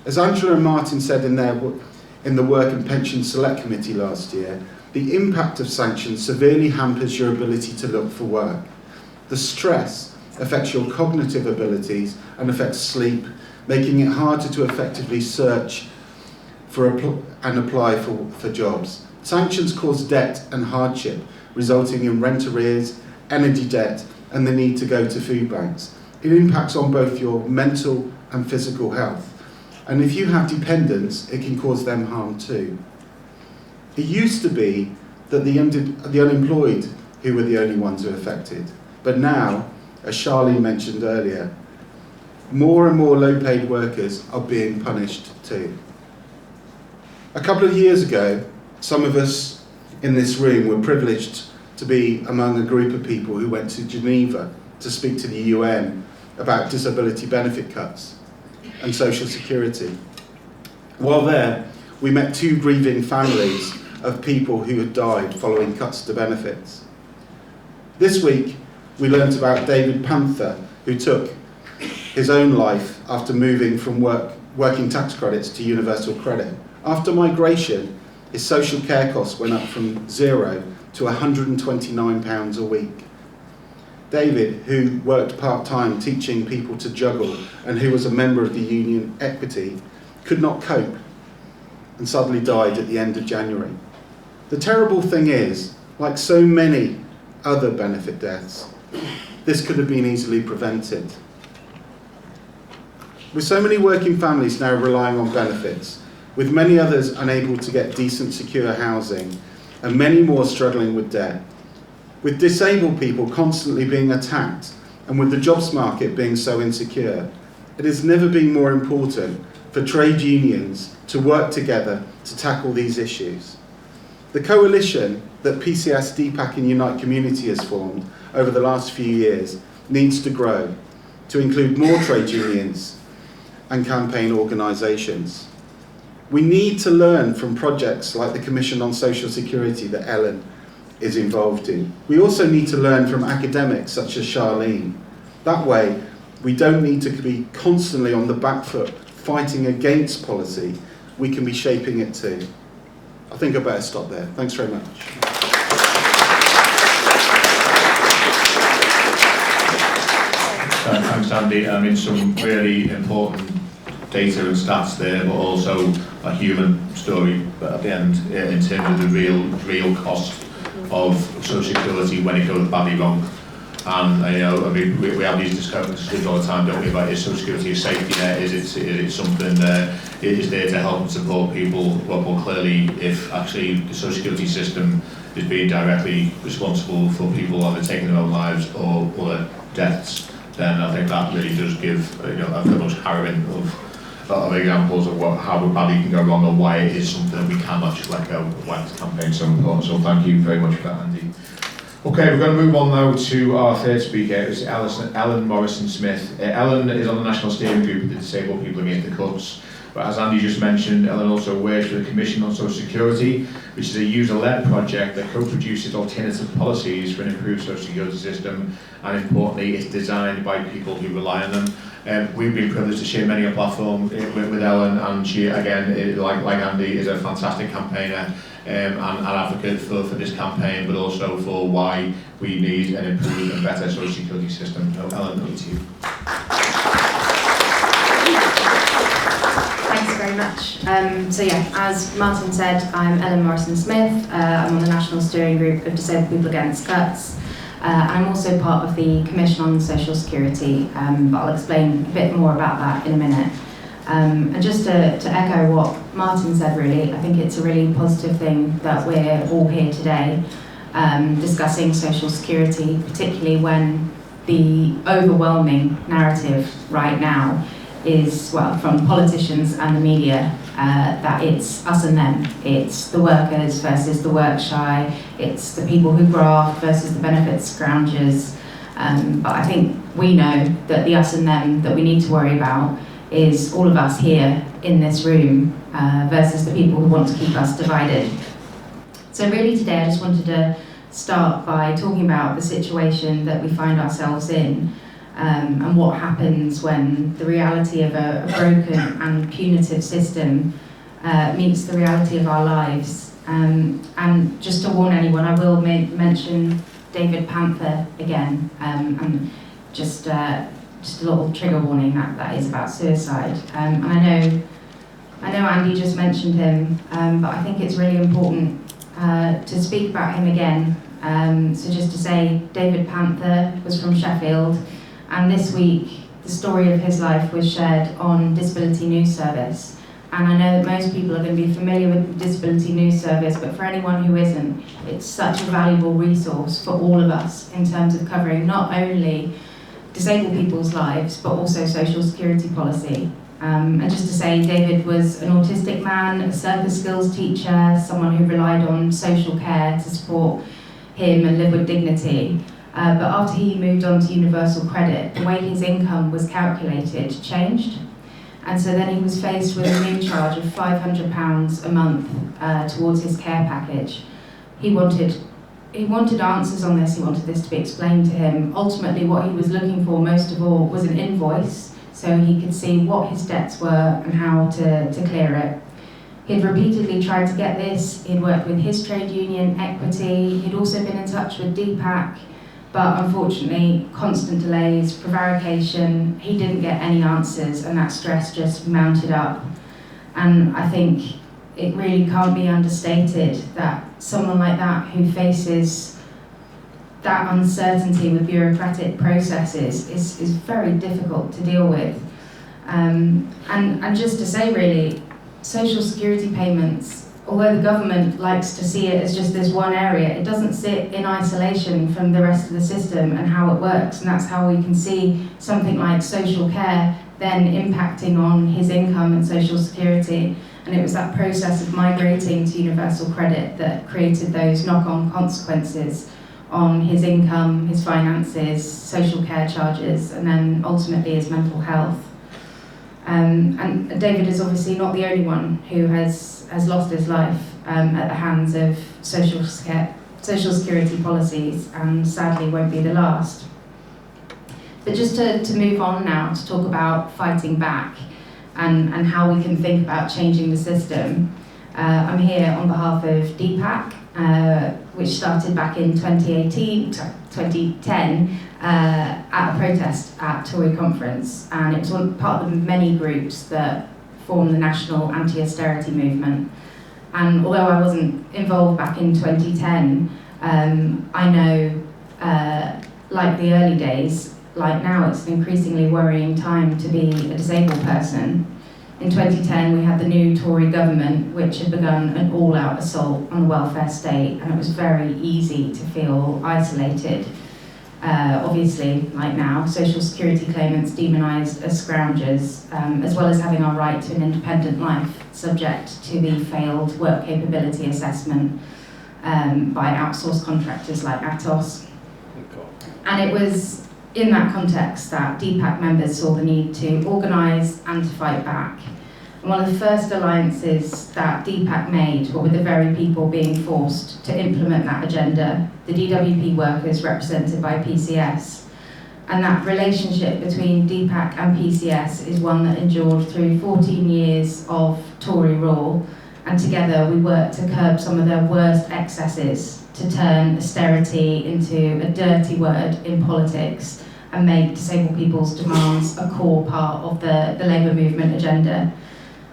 As Angela and Martin said in the Work and Pension Select Committee last year, the impact of sanctions severely hampers your ability to look for work. The stress affects your cognitive abilities and affects sleep, making it harder to effectively search and apply for jobs. Sanctions cause debt and hardship, resulting in rent arrears, energy debt, and the need to go to food banks. It impacts on both your mental and physical health. And if you have dependents, it can cause them harm too. It used to be that the unemployed who were the only ones who were affected. But now, as Charlene mentioned earlier, more and more low-paid workers are being punished too. A couple of years ago, some of us in this room were privileged to be among a group of people who went to Geneva to speak to the UN about disability benefit cuts and social security. While there, we met 2 grieving families of people who had died following cuts to benefits. This week, we learnt about David Panther, who took his own life after moving from working tax credits to universal credit. After migration, his social care costs went up from £0 to £129 a week. David, who worked part-time teaching people to juggle and who was a member of the union Equity, could not cope and suddenly died at the end of January. The terrible thing is, like so many other benefit deaths, this could have been easily prevented. With so many working families now relying on benefits, with many others unable to get decent, secure housing, and many more struggling with debt, with disabled people constantly being attacked, and with the jobs market being so insecure, it has never been more important for trade unions to work together to tackle these issues. The coalition that PCS, DPAC and Unite Community has formed over the last few years needs to grow to include more trade unions and campaign organisations. We need to learn from projects like the Commission on Social Security that Ellen is involved in. We also need to learn from academics such as Charlene. That way, we don't need to be constantly on the back foot fighting against policy. We can be shaping it too. I think I better stop there. Thanks very much. Thanks, Andy. I mean, some really important data and stats there, but also a human story at the end in terms of the real cost of social security when it goes badly wrong. And I mean, we have these discussions all the time, don't we, about is social security a safety net? Is it something that is there to help and support people? Well, clearly, if actually the social security system is being directly responsible for people either taking their own lives or other deaths, then I think that really does give the most harrowing of examples of how badly can go wrong, or why it is something that we cannot just let go, why this campaign is so important. So thank you very much for that, Andy. Okay, we're going to move on now to our third speaker. It's Ellen Morrison-Smith. Ellen is on the National Steering Group of the Disabled People Against the Cuts, But as Andy just mentioned, Ellen also works with the Commission on Social Security, which is a user-led project that co-produces alternative policies for an improved social security system, and importantly, it's designed by people who rely on them. We've been privileged to share many a platform with Ellen, and she, again, like Andy, is a fantastic campaigner and advocate for this campaign, but also for why we need an improved and better social security system. So, Ellen, over to you. Thanks very much. So yeah, as Martin said, I'm Ellen Morrison-Smith. I'm on the National Steering Group of Disabled People Against Cuts. I'm also part of the Commission on Social Security, but I'll explain a bit more about that in a minute. And just to echo what Martin said, really, I think it's a really positive thing that we're all here today discussing social security, particularly when the overwhelming narrative right now is, well, from politicians and the media, that it's us and them. It's the workers versus the work shy. It's the people who graft versus the benefits scroungers. But I think we know that the us and them that we need to worry about is all of us here in this room versus the people who want to keep us divided. So really today I just wanted to start by talking about the situation that we find ourselves in, and what happens when the reality of a broken and punitive system meets the reality of our lives. And just to warn anyone, I will mention David Panther again, and just a little trigger warning that is about suicide. And I know Andy just mentioned him, but I think it's really important to speak about him again. So just to say, David Panther was from Sheffield, and this week the story of his life was shared on Disability News Service. And I know that most people are going to be familiar with the Disability News Service, but for anyone who isn't, it's such a valuable resource for all of us in terms of covering not only disabled people's lives, but also social security policy. And just to say, David was an autistic man, a circus skills teacher, someone who relied on social care to support him and live with dignity. But after he moved on to Universal Credit, the way his income was calculated changed. And so then he was faced with a new charge of £500 a month towards his care package. He wanted answers on this, he wanted this to be explained to him. Ultimately, what he was looking for most of all was an invoice, so he could see what his debts were and how to clear it. He'd repeatedly tried to get this. He'd worked with his trade union, Equity. He'd also been in touch with DPAC, but unfortunately, constant delays, prevarication, he didn't get any answers, and that stress just mounted up. And I think it really can't be understated that someone like that who faces that uncertainty with bureaucratic processes is very difficult to deal with. And just to say really, social security payments, although the government likes to see it as just this one area, it doesn't sit in isolation from the rest of the system and how it works, and that's how we can see something like social care then impacting on his income and social security. And it was that process of migrating to Universal Credit that created those knock-on consequences on his income, his finances, social care charges, and then ultimately his mental health. And David is obviously not the only one who has lost his life at the hands of social security policies, and sadly won't be the last. But just to move on now to talk about fighting back and how we can think about changing the system. I'm here on behalf of DPAC, which started back in 2010 at a protest at Tory conference, and it was part of the many groups that formed the national anti-austerity movement. And although I wasn't involved back in 2010, I know, like the early days, like now, it's an increasingly worrying time to be a disabled person. In 2010, we had the new Tory government, which had begun an all-out assault on the welfare state, and it was very easy to feel isolated. Obviously, like now, social security claimants demonised as scroungers, as well as having our right to an independent life subject to the failed work capability assessment by outsourced contractors like Atos. And it was in that context that DPAC members saw the need to organise and to fight back. And one of the first alliances that DPAC made were with the very people being forced to implement that agenda, the DWP workers represented by PCS. And that relationship between DPAC and PCS is one that endured through 14 years of Tory rule, and together we worked to curb some of their worst excesses, to turn austerity into a dirty word in politics and make disabled people's demands a core part of the Labour movement agenda.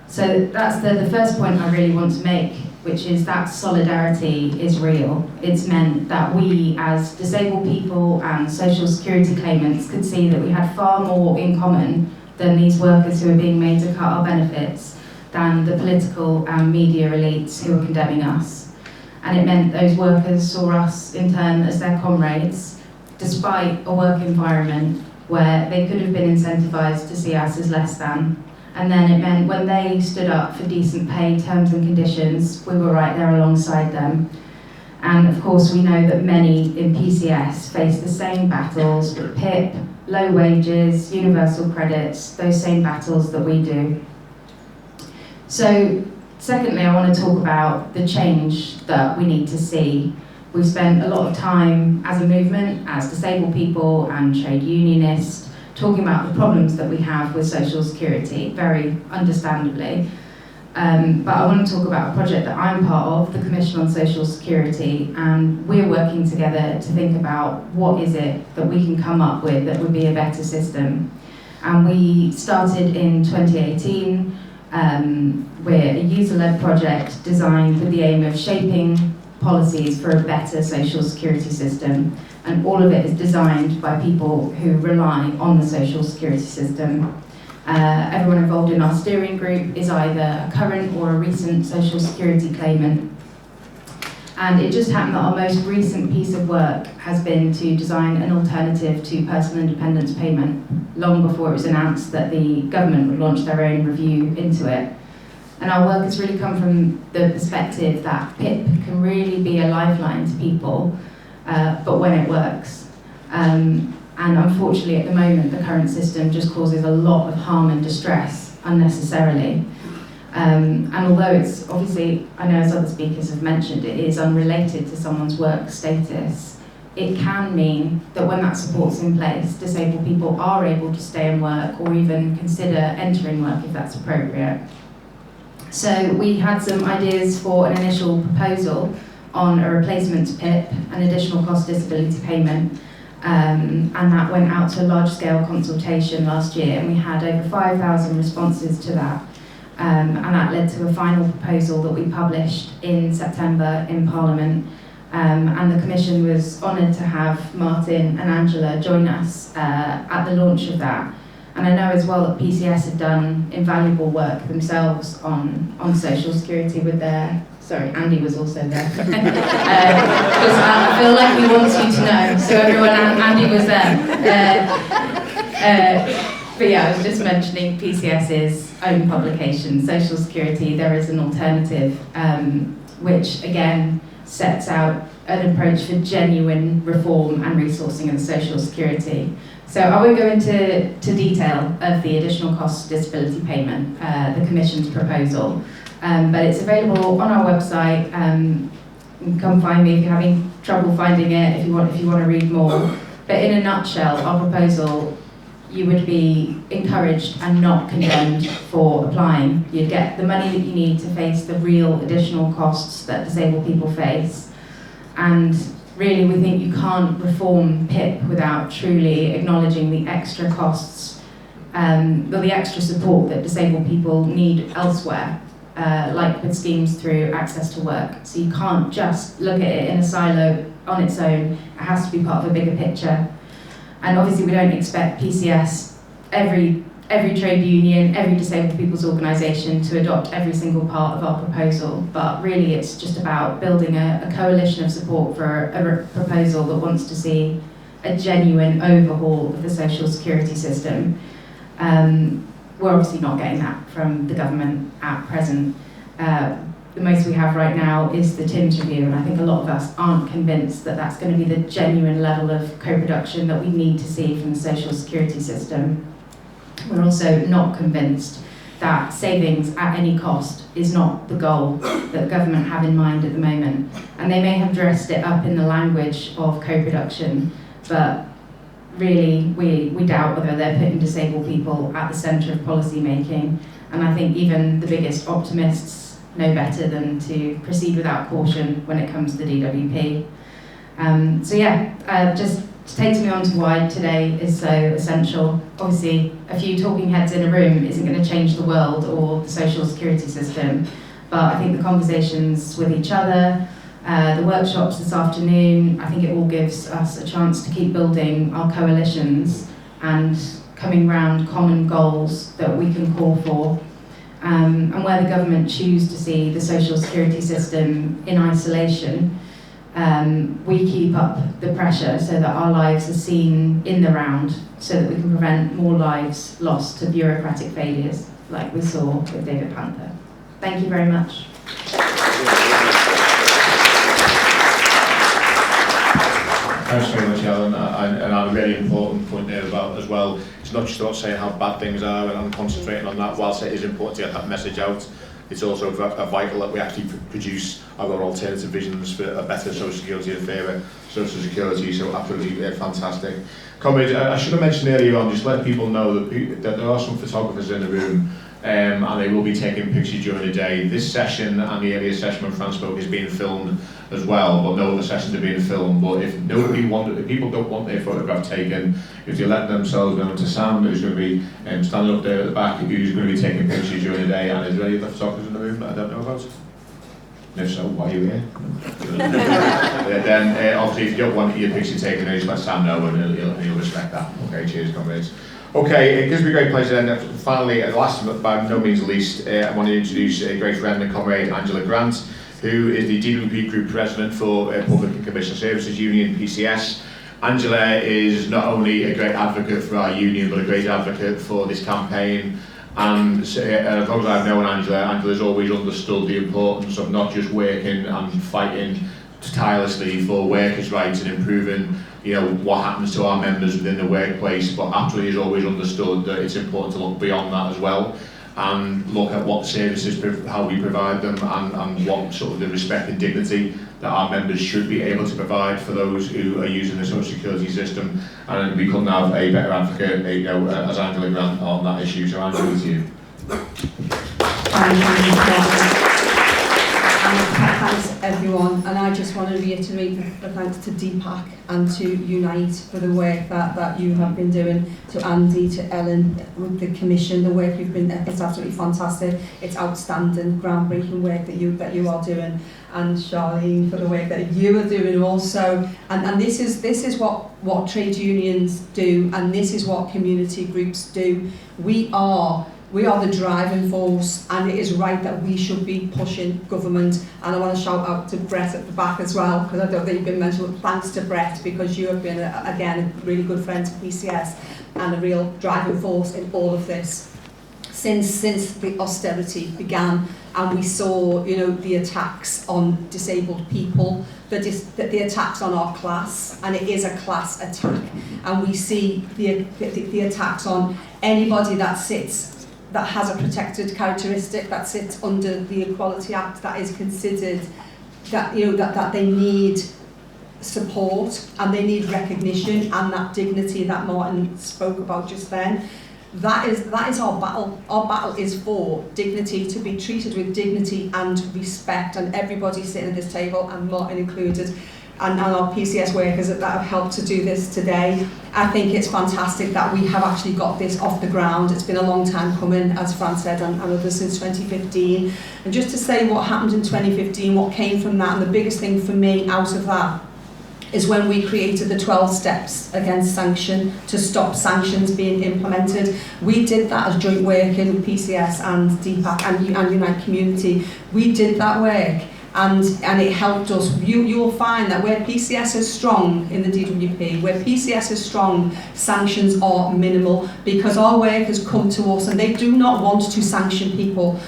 So that's the first point I really want to make, which is that solidarity is real. It's meant that we as disabled people and social security claimants could see that we had far more in common than these workers who are being made to cut our benefits, than the political and media elites who are condemning us. And it meant those workers saw us in turn as their comrades, despite a work environment where they could have been incentivised to see us as less than. And then it meant when they stood up for decent pay, terms and conditions, we were right there alongside them. And of course we know that many in PCS face the same battles with PIP, low wages, universal credits, those same battles that we do. So secondly, I want to talk about the change that we need to see. We've spent a lot of time as a movement, as disabled people and trade unionists, talking about the problems that we have with social security, very understandably. But I want to talk about a project that I'm part of, the Commission on Social Security, and we're working together to think about what is it that we can come up with that would be a better system. And we started in 2018. We're a user-led project designed with the aim of shaping policies for a better social security system, and all of it is designed by people who rely on the social security system. Everyone involved in our steering group is either a current or a recent social security claimant. And it just happened that our most recent piece of work has been to design an alternative to personal independence payment, long before it was announced that the government would launch their own review into it. And our work has really come from the perspective that PIP can really be a lifeline to people, but when it works. And unfortunately at the moment the current system just causes a lot of harm and distress unnecessarily. And although it's obviously, I know as other speakers have mentioned, it is unrelated to someone's work status, it can mean that when that support's in place, disabled people are able to stay and work or even consider entering work if that's appropriate. So we had some ideas for an initial proposal on a replacement to PIP, an additional cost disability payment, and that went out to a large-scale consultation last year, and we had over 5,000 responses to that. And that led to a final proposal that we published in September in Parliament. And the Commission was honoured to have Martin and Angela join us at the launch of that. And I know as well that PCS had done invaluable work themselves on social security with their, sorry, Andy was also there. Because I feel like he wants you to know, so everyone, Andy was there. But yeah, I was just mentioning PCS's own publication, Social Security, There is an Alternative, which again sets out an approach for genuine reform and resourcing of the social security. So I won't go into detail of the additional cost disability payment, the Commission's proposal, but it's available on our website. You can come find me if you're having trouble finding it, if you want to read more. But in a nutshell, our proposal, you would be encouraged and not condemned for applying. You'd get the money that you need to face the real additional costs that disabled people face. And really, we think you can't reform PIP without truly acknowledging the extra costs, or the extra support that disabled people need elsewhere, like with schemes through Access to Work. So you can't just look at it in a silo on its own. It has to be part of a bigger picture. And obviously we don't expect PCS, every trade union, every disabled people's organisation to adopt every single part of our proposal, but really it's just about building a coalition of support for a proposal that wants to see a genuine overhaul of the social security system. We're obviously not getting that from the government at present. The most we have right now is the TIMS review, and I think a lot of us aren't convinced that that's going to be the genuine level of co-production that we need to see from the social security system. We're also not convinced that savings at any cost is not the goal that government have in mind at the moment. And they may have dressed it up in the language of co-production, but really we doubt whether they're putting disabled people at the centre of policy making. And I think even the biggest optimists know better than to proceed without caution when it comes to the DWP. Just takes me on to why today is so essential. Obviously, a few talking heads in a room isn't going to change the world or the social security system, but I think the conversations with each other, the workshops this afternoon, I think it all gives us a chance to keep building our coalitions and coming round common goals that we can call for. And where the government choose to see the social security system in isolation, we keep up the pressure so that our lives are seen in the round, so that we can prevent more lives lost to bureaucratic failures like we saw with David Panther. Thank you very much. Thanks very much, Ellen, and a really important point there about as well. It's not just about saying how bad things are and concentrating on that. Whilst it is important to get that message out, it's also vital that we actually produce our alternative visions for a better social security and fairer social security. So absolutely fantastic. Comrades, I should have mentioned earlier on, just let people know that there are some photographers in the room, and they will be taking pictures during the day. This session and the earlier session when Fran spoke is being filmed as well, but no other sessions are being filmed. But if people don't want their photograph taken, if they let themselves know to Sam, who's going to be standing up there at the back, who's going to be taking pictures during the day, and is there any other photographers in the room that I don't know about? And if so, why are you here? Then obviously if you don't want your picture taken, then just let Sam know and he'll respect that. Okay, cheers, comrades. Okay, it gives me a great pleasure then. Finally, last but by no means least, I want to introduce a great friend and comrade, Angela Grant, who is the DWP Group President for Public and Commercial Services Union, PCS. Angela is not only a great advocate for our union, but a great advocate for this campaign. And as long as I've known Angela, Angela's always understood the importance of not just working and fighting tirelessly for workers' rights and improving, what happens to our members within the workplace, but absolutely has always understood that it's important to look beyond that as well and look at what services, how we provide them, and what sort of the respect and dignity that our members should be able to provide for those who are using the social security system. And we couldn't have a better advocate, as Angela Grant on that issue. So Angela, to you. Thanks everyone, and I just want to reiterate the thanks to DPAC and to Unite for the work that you have been doing, to Andy, to Ellen with the Commission, the work you've been, it's absolutely fantastic, it's outstanding, groundbreaking work that you are doing, and Charlene for the work that you are doing also, and this is what trade unions do, and this is what community groups do. We are the driving force, and it is right that we should be pushing government. And I want to shout out to Brett at the back as well, because I don't think you've been mentioned, but thanks to Brett, because you have been, again, a really good friend to PCS and a real driving force in all of this. Since the austerity began, and we saw, the attacks on disabled people, the attacks on our class, and it is a class attack, and we see the attacks on anybody that has a protected characteristic, that sits under the Equality Act, that is considered that that they need support and they need recognition and that dignity that Martin spoke about just then. That is our battle. Our battle is for dignity, to be treated with dignity and respect, and everybody sitting at this table, and Martin included, and our PCS workers that have helped to do this today. I think it's fantastic that we have actually got this off the ground. It's been a long time coming, as Fran said, and others, since 2015. And just to say what happened in 2015, what came from that, and the biggest thing for me out of that is when we created the 12 steps against sanction to stop sanctions being implemented. We did that as joint working with PCS and DPAC and Unite Community. We did that work. And it helped us. You will find that where PCS is strong in the DWP, where PCS is strong, sanctions are minimal, because our workers come to us and they do not want to sanction people.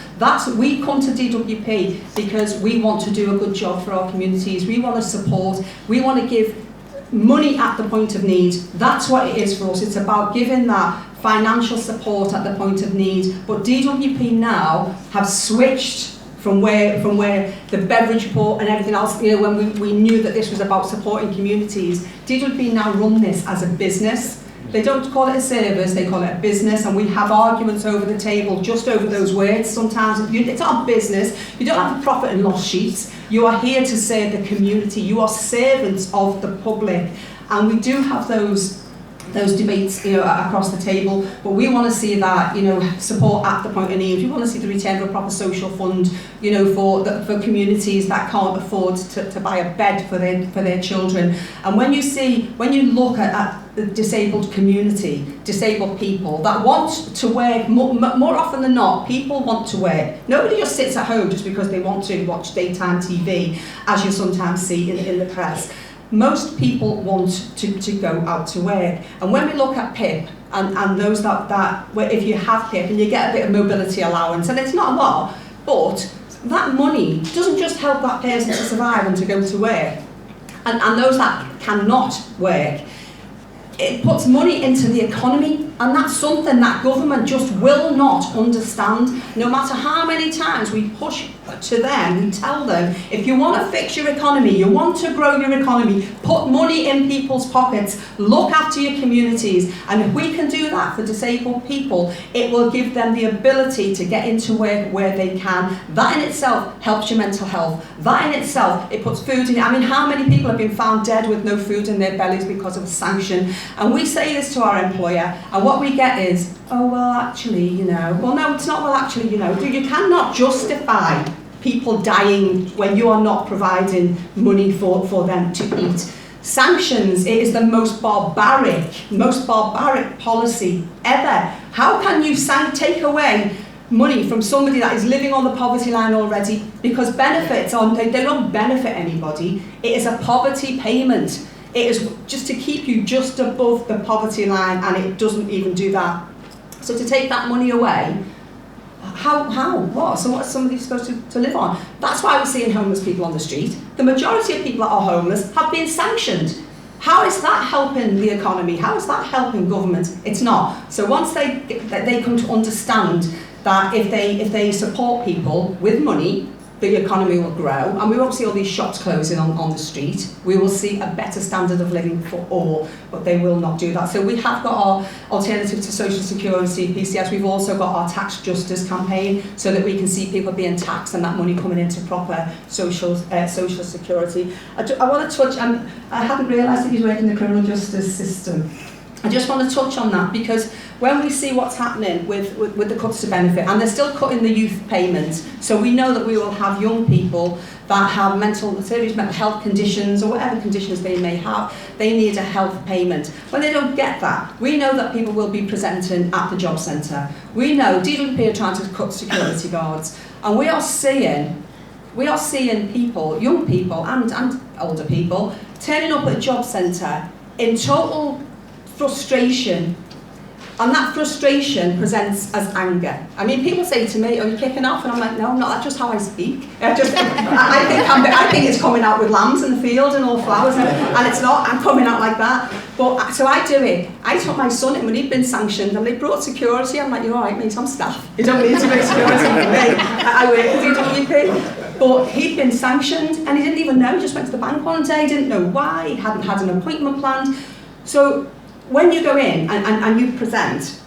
We come to DWP because we want to do a good job for our communities. We want to support. We want to give money at the point of need. That's what it is for us. It's about giving that financial support at the point of need. But DWP now have switched from where the Beveridge report and everything else, you know, when we knew that this was about supporting communities, DWP now run this as a business. They don't call it a service, they call it a business, and we have arguments over the table just over those words. Sometimes it's not a business, you don't have the profit and loss sheets, you are here to serve the community, you are servants of the public, and we do have those debates, you know, across the table, but we want to see that, you know, support at the point of need. We want to see the return of a proper social fund, you know, for communities that can't afford to buy a bed for their children. And when you look at the disabled community, disabled people that want to work, more often than not, people want to work. Nobody just sits at home just because they want to watch daytime TV, as you sometimes see in the press. Most people want to go out to work. And when we look at PIP, and those that if you have PIP and you get a bit of mobility allowance, and it's not a lot, but that money doesn't just help that person to survive and to go to work. And those that cannot work, it puts money into the economy, and that's something that government just will not understand. No matter how many times we push to them and tell them, if you want to fix your economy, you want to grow your economy, put money in people's pockets, look after your communities, and if we can do that for disabled people, it will give them the ability to get into work where they can. That in itself helps your mental health. That in itself, it puts food in. I mean, how many people have been found dead with no food in their bellies because of a sanction? And we say this to our employer, and what we get is, oh, well, actually, you know, well, no, it's not, well, actually, you know, you cannot justify people dying when you are not providing money for them to eat. Sanctions, it is the most barbaric policy ever. How can you take away money from somebody that is living on the poverty line already? Because benefits, they don't benefit anybody. It is a poverty payment. It is just to keep you just above the poverty line, and it doesn't even do that. So to take that money away, what? So what's somebody supposed to live on? That's why we're seeing homeless people on the street. The majority of people that are homeless have been sanctioned. How is that helping the economy? How is that helping government? It's not. So once they come to understand that if they support people with money, the economy will grow, and we won't see all these shops closing on the street. We will see a better standard of living for all, but they will not do that. So we have got our Alternative to Social Security, PCS. We've also got our tax justice campaign, so that we can see people being taxed and that money coming into proper social security. I want to touch, I hadn't realised that he's working in the criminal justice system. I just want to touch on that, because when we see what's happening with the cuts to benefit, and they're still cutting the youth payments, so we know that we will have young people that have serious mental health conditions, or whatever conditions they may have, they need a health payment. When they don't get that, we know that people will be presenting at the job centre. We know DWP are trying to cut security guards, and we are seeing people, young people and older people, turning up at a job centre in total frustration, and that frustration presents as anger. I mean, people say to me, "Are you kicking off?" And I'm like, "No, I'm not. That's just how I speak. I think it's coming out with lambs in the field and all flowers, and it's not. I'm coming out like that." But so I do it. I took my son in when he'd been sanctioned, and they brought security. I'm like, "You're all right, mate. I'm staff. You don't need to bring security for me. I work at DWP." But he'd been sanctioned, and he didn't even know. He just went to the bank one day. Didn't know why. He hadn't had an appointment planned. So when you go in and you present,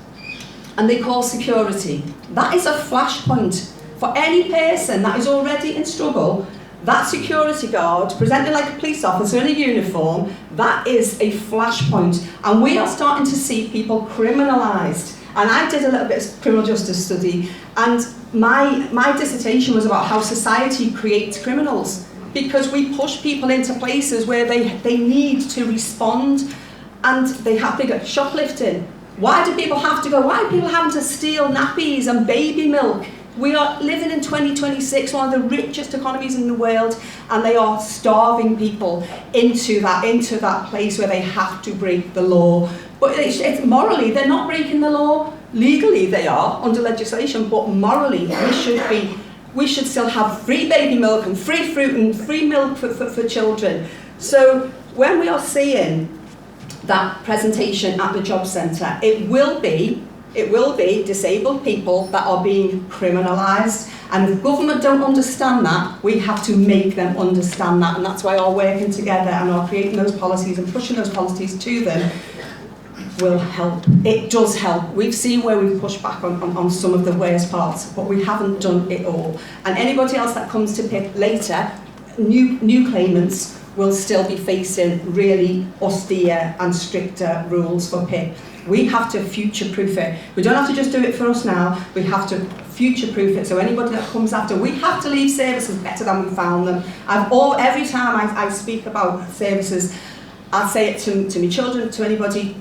and they call security, that is a flashpoint for any person that is already in struggle. That security guard, presenting like a police officer in a uniform, that is a flashpoint. And we are starting to see people criminalised. And I did a little bit of criminal justice study, and my dissertation was about how society creates criminals, because we push people into places where they need to respond. And they have to go shoplifting. Why do people have to go? Why are people having to steal nappies and baby milk? We are living in 2026, one of the richest economies in the world, and they are starving people into that place where they have to break the law. But it's morally, they're not breaking the law. Legally, they are under legislation, but morally, we should still have free baby milk and free fruit and free milk for children. So when we are seeing that presentation at the job centre. It will be disabled people that are being criminalised, and if government don't understand that, we have to make them understand that, and that's why our working together and our creating those policies and pushing those policies to them will help. It does help. We've seen where we've pushed back on some of the worst parts, but we haven't done it all. And anybody else that comes to PIP later, new claimants will still be facing really austere and stricter rules for PIP. We have to future-proof it. We don't have to just do it for us now, we have to future-proof it, so anybody that comes after, we have to leave services better than we found them. Every time I speak about services, I say it to my children, to anybody,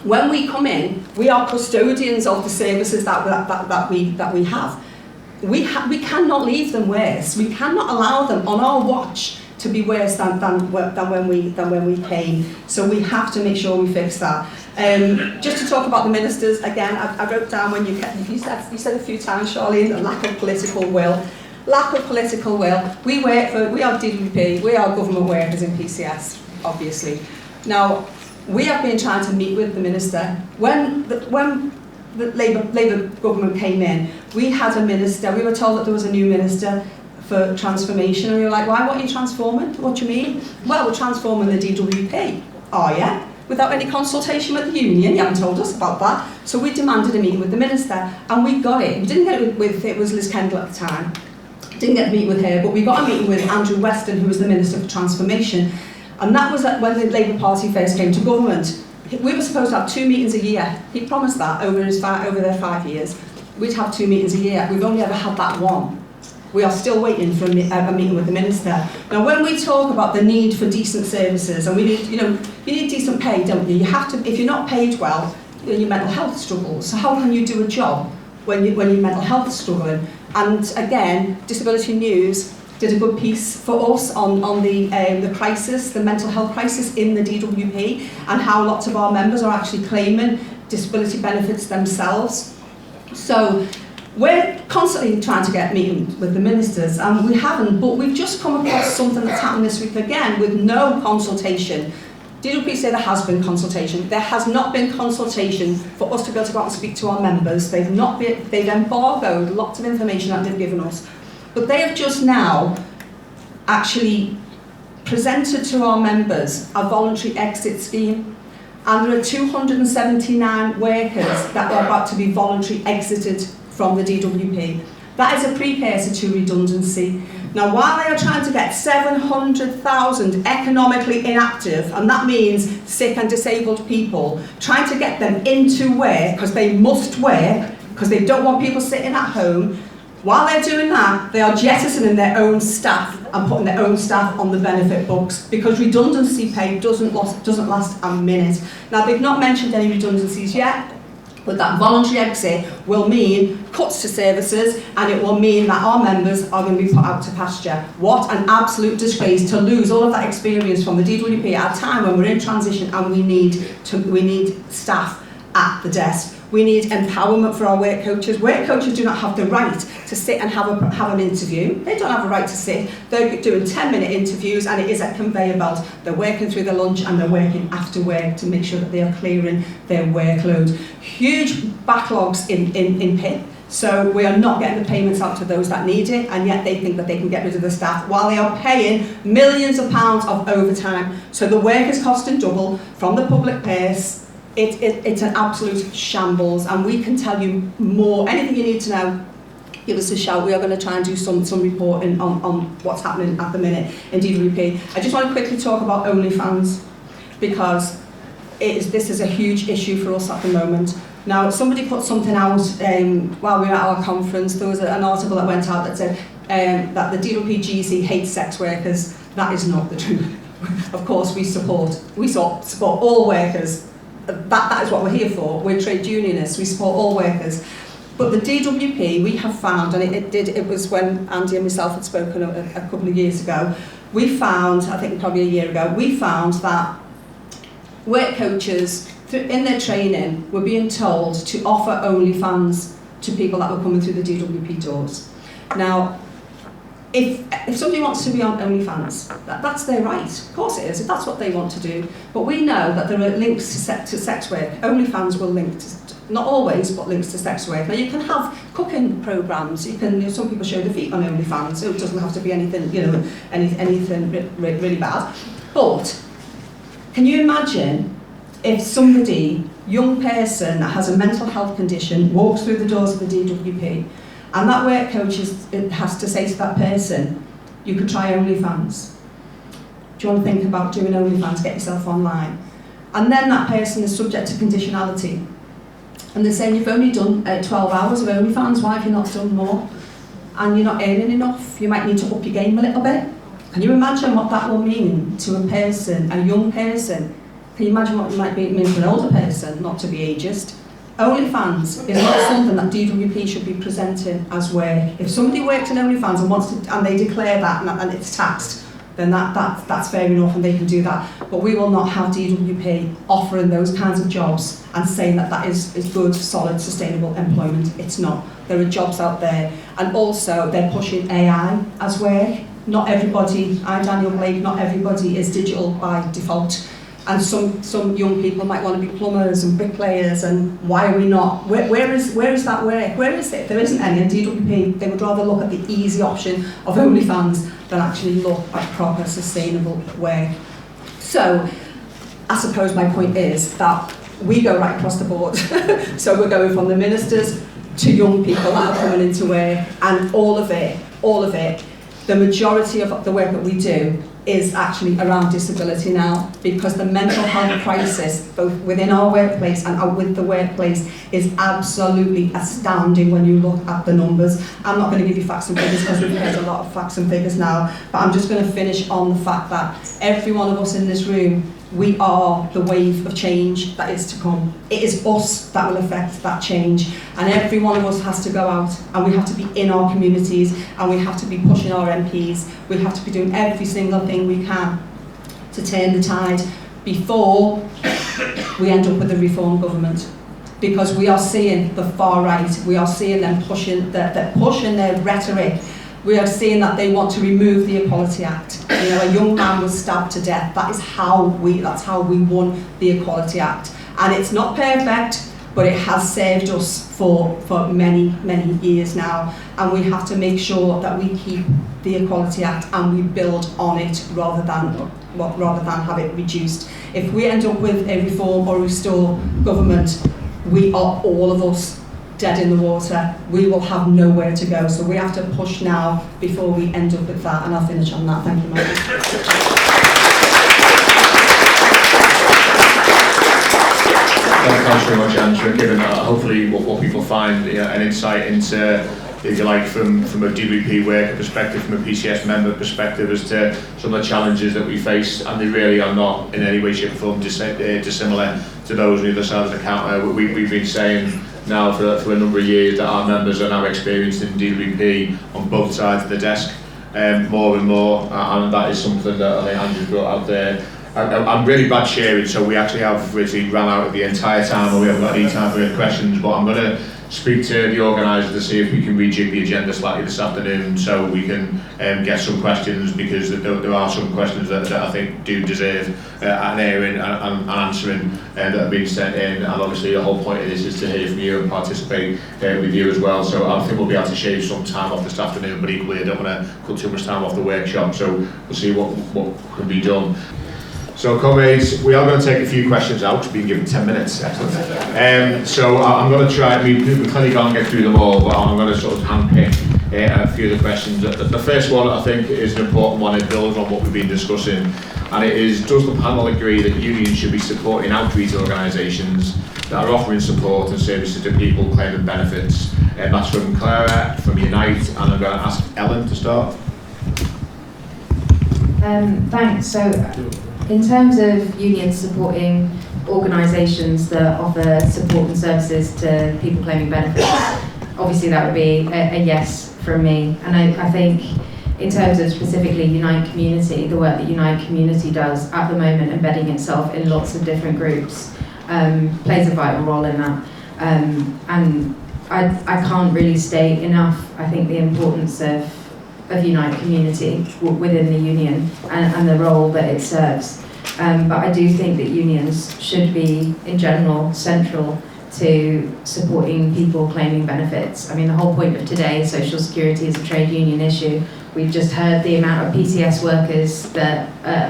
when we come in, we are custodians of the services that we have. We cannot leave them worse. We cannot allow them on our watch to be worse than when we came. So we have to make sure we fix that. Just to talk about the ministers again, I wrote down when you said a few times, Charlene, a lack of political will. Lack of political will. We are DWP, we are government workers in PCS, obviously. Now, we have been trying to meet with the minister. When the Labour government came in, we had a minister, we were told that there was a new minister for transformation, and we were like, why, what are you transforming? What do you mean? Well, we're transforming the DWP. Oh yeah? Without any consultation with the union, you haven't told us about that. So we demanded a meeting with the minister, and we got it. We didn't get it with it was Liz Kendall at the time. Didn't get a meeting with her, but we got a meeting with Andrew Weston, who was the Minister for Transformation. And that was when the Labour Party first came to government. We were supposed to have 2 meetings a year. He promised that over their 5 years. We'd have 2 meetings a year. We've only ever had that one. We are still waiting for a meeting with the minister. Now, when we talk about the need for decent services, and we need, you need decent pay, don't you? You have to. If you're not paid well, your mental health struggles. So how can you do a job when your mental health is struggling? And again, Disability News did a good piece for us on the crisis, the mental health crisis in the DWP, and how lots of our members are actually claiming disability benefits themselves. So we're constantly trying to get meetings with the ministers, and we haven't, but we've just come across something that's happened this week again with no consultation. DWP say there has been consultation. There has not been consultation for us to be able to go out and speak to our members. They've embargoed lots of information that they've given us. But they have just now actually presented to our members a voluntary exit scheme, and there are 279 workers that are about to be voluntarily exited from the DWP. That is a precursor to redundancy. Now, while they are trying to get 700,000 economically inactive, and that means sick and disabled people, trying to get them into work because they must work, because they don't want people sitting at home, while they're doing that, they are jettisoning their own staff and putting their own staff on the benefit books, because redundancy pay doesn't last a minute. Now, they've not mentioned any redundancies yet, but that voluntary exit will mean cuts to services, and it will mean that our members are going to be put out to pasture. What an absolute disgrace to lose all of that experience from the DWP at a time when we're in transition and we need staff at the desk. We need empowerment for our work coaches. Work coaches do not have the right to sit and have an interview. They don't have a right to sit. They're doing 10-minute interviews, and it is a conveyor belt. They're working through their lunch and they're working after work to make sure that they are clearing their workload. Huge backlogs in PIP. So we are not getting the payments out to those that need it, and yet they think that they can get rid of the staff while they are paying millions of pounds of overtime. So the work is costing double from the public purse. It's an absolute shambles, and we can tell you more. Anything you need to know, give us a shout. We are going to try and do some reporting on what's happening at the minute in DWP. I just want to quickly talk about OnlyFans, because this is a huge issue for us at the moment. Now, somebody put something out while we were at our conference. There was an article that went out that said that the DWP GC hates sex workers. That is not the truth. Of course, we support all workers. That is what we're here for. We're trade unionists. We support all workers. But the DWP, we have found, and it was when Andy and myself had spoken a couple of years ago, we found, I think probably a year ago, we found that work coaches, in their training, were being told to offer OnlyFans to people that were coming through the DWP doors. Now, if somebody wants to be on OnlyFans, that's their right. Of course it is, if that's what they want to do. But we know that there are links to sex work. OnlyFans will link to, not always, but links to sex work. Now you can have cooking programs. You can. Some people show their feet on OnlyFans, so it doesn't have to be anything, anything really bad. But can you imagine if somebody, young person that has a mental health condition, walks through the doors of the DWP, and that work coach has to say to that person, you could try OnlyFans. Do you want to think about doing OnlyFans, get yourself online? And then that person is subject to conditionality. And they're saying, you've only done 12 hours of OnlyFans, why have you not done more? And you're not earning enough, you might need to up your game a little bit. Can you imagine what that will mean to a person, a young person? Can you imagine what it might mean for an older person, not to be ageist? OnlyFans is not something that DWP should be presenting as work. If somebody works in OnlyFans and wants to, and they declare that and it's taxed, then that's fair enough and they can do that. But we will not have DWP offering those kinds of jobs and saying that that is good, solid, sustainable employment. It's not. There are jobs out there. And also they're pushing AI as work. Not everybody, I'm Daniel Blake, not everybody is digital by default. And some young people might want to be plumbers and bricklayers, and why are we not? Where is that work? Where is it? There isn't any. And DWP, they would rather look at the easy option of OnlyFans than actually look at proper, sustainable work. So, I suppose my point is that we go right across the board. So we're going from the ministers to young people that are coming into work, and all of it, the majority of the work that we do is actually around disability now, because the mental health crisis, both within our workplace and with the workplace, is absolutely astounding when you look at the numbers. I'm not going to give you facts and figures because we've heard a lot of facts and figures now, but I'm just going to finish on the fact that every one of us in this room, we are the wave of change that is to come. It is us that will affect that change, and every one of us has to go out, and we have to be in our communities, and we have to be pushing our MPs. We have to be doing every single thing we can to turn the tide before we end up with a reform government, because we are seeing the far right. We are seeing them pushing their rhetoric. We are seeing that they want to remove the Equality Act. You know, a young man was stabbed to death. That's how we won the Equality Act. And it's not perfect, but it has saved us for many, many years now. And we have to make sure that we keep the Equality Act and we build on it rather than have it reduced. If we end up with a reform or restore government, we are all of us dead in the water. We will have nowhere to go. So we have to push now before we end up with that. And I'll finish on that. Thank you, Mike. Thanks very much, Anne, for giving hopefully what people find an insight into, if you like, from a DWP worker perspective, from a PCS member perspective, as to some of the challenges that we face, and they really are not in any way, shape or form dissimilar to those on the other side of the counter. We've been saying now for a number of years that our members are now experiencing DWP on both sides of the desk, more and more, and that is something that I think Andrew brought out there. I'm really bad sharing, so we actually have really ran out of the entire time, and we haven't got any time for any questions, but I'm going to speak to the organisers to see if we can rejig the agenda slightly this afternoon so we can get some questions, because there are some questions that I think do deserve an airing and answering that have been sent in, and obviously the whole point of this is to hear from you and participate with you as well. So I think we'll be able to shave some time off this afternoon, but equally I don't want to cut too much time off the workshop, so we'll see what can be done. So, comrades, we are going to take a few questions out. We've been given 10 minutes. Excellent. So I'm going to try, we clearly can't get through them all, but I'm going to sort of handpick a few of the questions. The first one, I think, is an important one. It builds on what we've been discussing, and it is, does the panel agree that unions should be supporting outreach organisations that are offering support and services to people claiming benefits? That's from Clara, from Unite, and I'm going to ask Ellen to start. Thanks. So, in terms of unions supporting organisations that offer support and services to people claiming benefits, obviously that would be a yes from me. And I think in terms of specifically Unite Community, the work that Unite Community does at the moment, embedding itself in lots of different groups, plays a vital role in that. And I can't really state enough, I think, the importance of of Unite Community within the union and the role that it serves. But I do think that unions should be, in general, central to supporting people claiming benefits. I mean, the whole point of today, Social Security is a trade union issue. We've just heard the amount of PCS workers that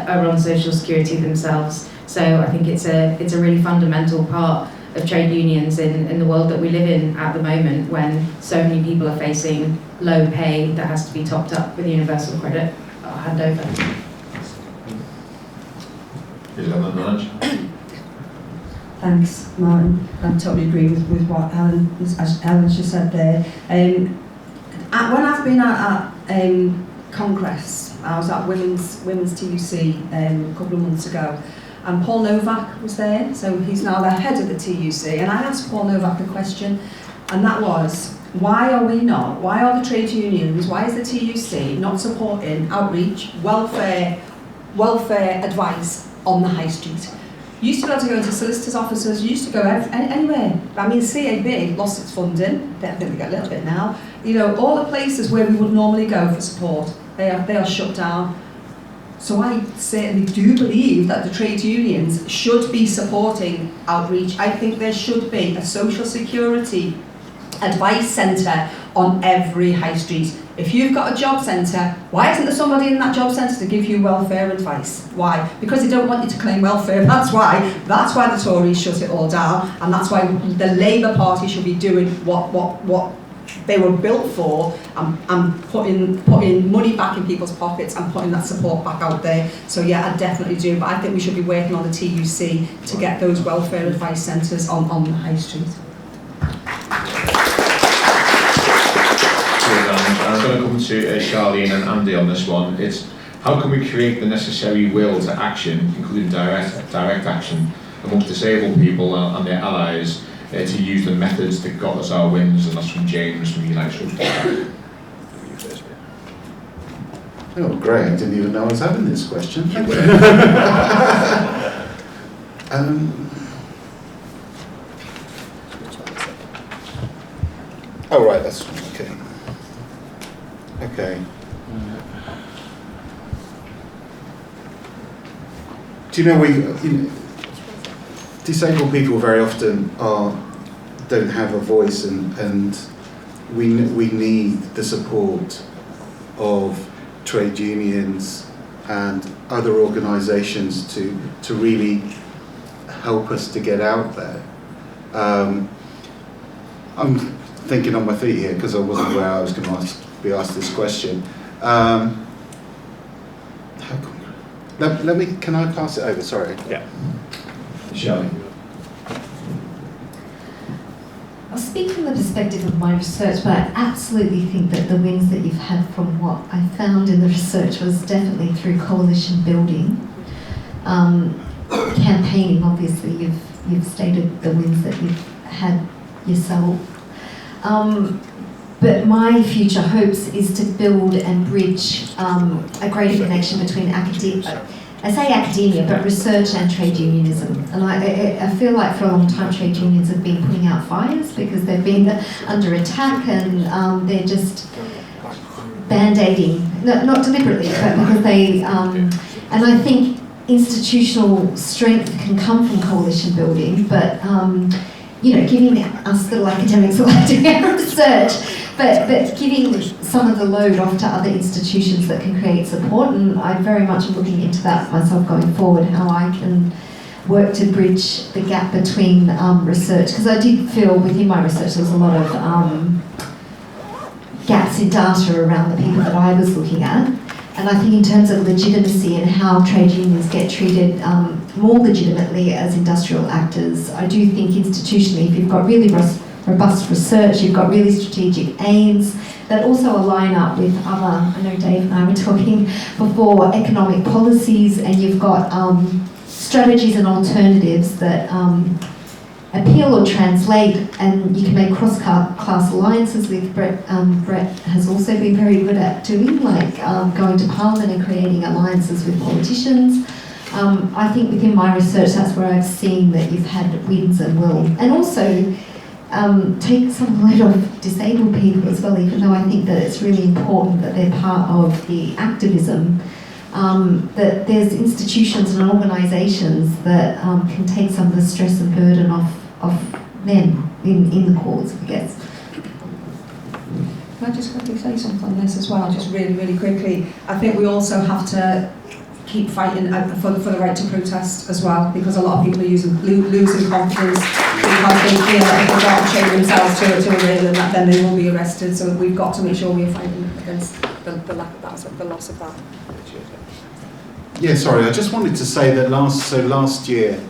are on Social Security themselves. So I think it's a really fundamental part of trade unions in the world that we live in at the moment, when so many people are facing low pay that has to be topped up with universal credit. I'll hand over. Thanks, Martin. I totally agree with what Ellen just said there. When I've been at Congress, I was at Women's TUC a couple of months ago, and Paul Novak was there, so he's now the head of the TUC, and I asked Paul Novak a question, and that was, why are the trade unions, why is the TUC not supporting outreach, welfare advice on the high street? Used to be able to go into solicitors' offices, used to go anywhere. I mean, CAB lost its funding, I think we got a little bit now. You know, all the places where we would normally go for support, they are shut down. So I certainly do believe that the trade unions should be supporting outreach. I think there should be a social security advice centre on every high street. If you've got a job centre, why isn't there somebody in that job centre to give you welfare advice? Why? Because they don't want you to claim welfare, that's why. That's why the Tories shut it all down, and that's why the Labour Party should be doing what they were built for, and putting money back in people's pockets and putting that support back out there. So yeah, I definitely do, but I think we should be working on the TUC to get those welfare advice centres on the high street. I'm going to come to Charlene and Andy on this one. It's how can we create the necessary will to action, including direct action, amongst disabled people and their allies to use the methods that got us our wins, and that's from James from Unite Social. Oh, great. I didn't even know I was having this question. Oh, right, that's okay. Okay. Do you know, disabled people very often don't have a voice, and we need the support of trade unions and other organisations to really help us to get out there. I'm thinking on my feet here because I wasn't aware I was going to be asked this question. Can I pass it over? Sorry. Yeah. Shall I'll speak from the perspective of my research, but I absolutely think that the wins that you've had from what I found in the research was definitely through coalition building. Campaigning, obviously, you've stated the wins that you've had yourself. But my future hopes is to build and bridge a greater connection between academia, but research and trade unionism. And I feel like for a long time trade unions have been putting out fires because they've been under attack, and they're just band-aiding, not deliberately, but because they, and I think institutional strength can come from coalition building, but giving us little academics who are doing our research, but giving some of the load off to other institutions that can create support, and I very much am looking into that myself going forward, how I can work to bridge the gap between research, because I did feel within my research there was a lot of gaps in data around the people that I was looking at. And I think in terms of legitimacy and how trade unions get treated more legitimately as industrial actors, I do think institutionally, if you've got really robust research, you've got really strategic aims that also align up with other, I know Dave and I were talking before, economic policies, and you've got strategies and alternatives that appeal or translate, and you can make cross-class alliances with Brett has also been very good at doing, like going to Parliament and creating alliances with politicians. I think within my research that's where I've seen that you've had wins and will. And also take some load of disabled people as well, even though I think that it's really important that they're part of the activism. That there's institutions and organisations that can take some of the stress and burden off them in the cause, I guess. Can I just quickly say something on this as well, just really, really quickly? I think we also have to keep fighting for the right to protest as well, because a lot of people are losing confidence because they feel that if they don't train themselves to a rail and that, then they will be arrested. So we've got to make sure we're fighting against the lack of that, the loss of that. Yeah, sorry, I just wanted to say that last year,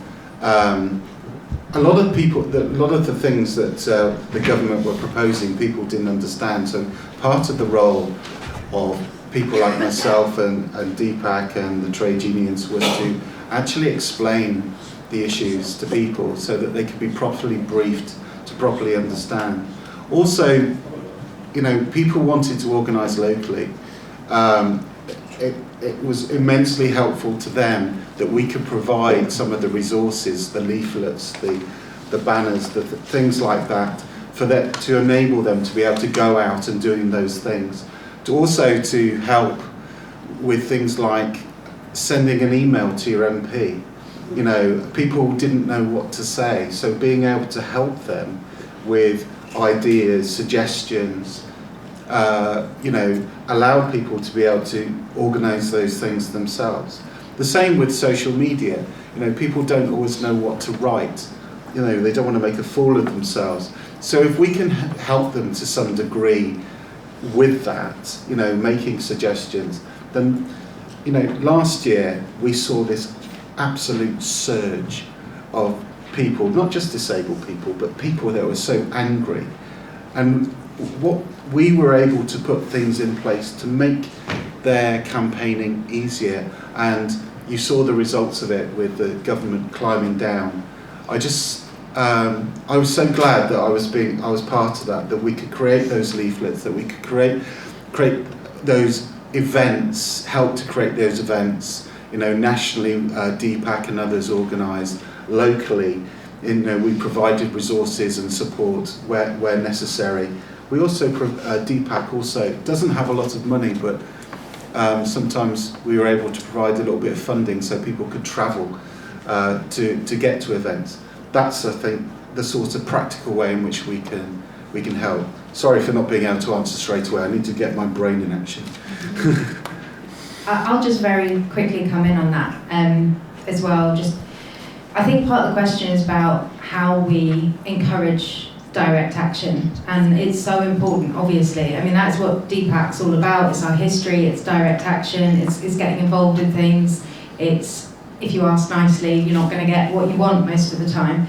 a lot of the things that the government were proposing, people didn't understand. So part of the role of people like myself and Deepak and the trade unions was to actually explain the issues to people so that they could be properly briefed to properly understand. Also, you know, people wanted to organise locally. It was immensely helpful to them that we could provide some of the resources, the leaflets, the banners, the things like that, for that to enable them to be able to go out and doing those things. To help with things like sending an email to your MP. You know, people didn't know what to say, so being able to help them with ideas, suggestions, you know, allow people to be able to organise those things themselves. The same with social media. You know, people don't always know what to write. You know, they don't want to make a fool of themselves. So if we can help them to some degree with that, you know, making suggestions, then, you know, last year we saw this absolute surge of people, not just disabled people, but people that were so angry. And what we were able to put things in place to make their campaigning easier, and you saw the results of it with the government climbing down. I was so glad that I was part of that we could create those leaflets, that we could create those events, help to create those events. You know, nationally, Deepak and others organised. Locally, you know, we provided resources and support where necessary. We also, Deepak also doesn't have a lot of money, but sometimes we were able to provide a little bit of funding so people could travel to get to events. That's, I think, the sort of practical way in which we can help. Sorry for not being able to answer straight away. I need to get my brain in action. I'll just very quickly come in on that as well. I think part of the question is about how we encourage direct action, and it's so important, obviously. I mean, that's what Deepak's all about. It's our history, it's direct action, it's getting involved in things. It's, if you ask nicely, you're not going to get what you want most of the time.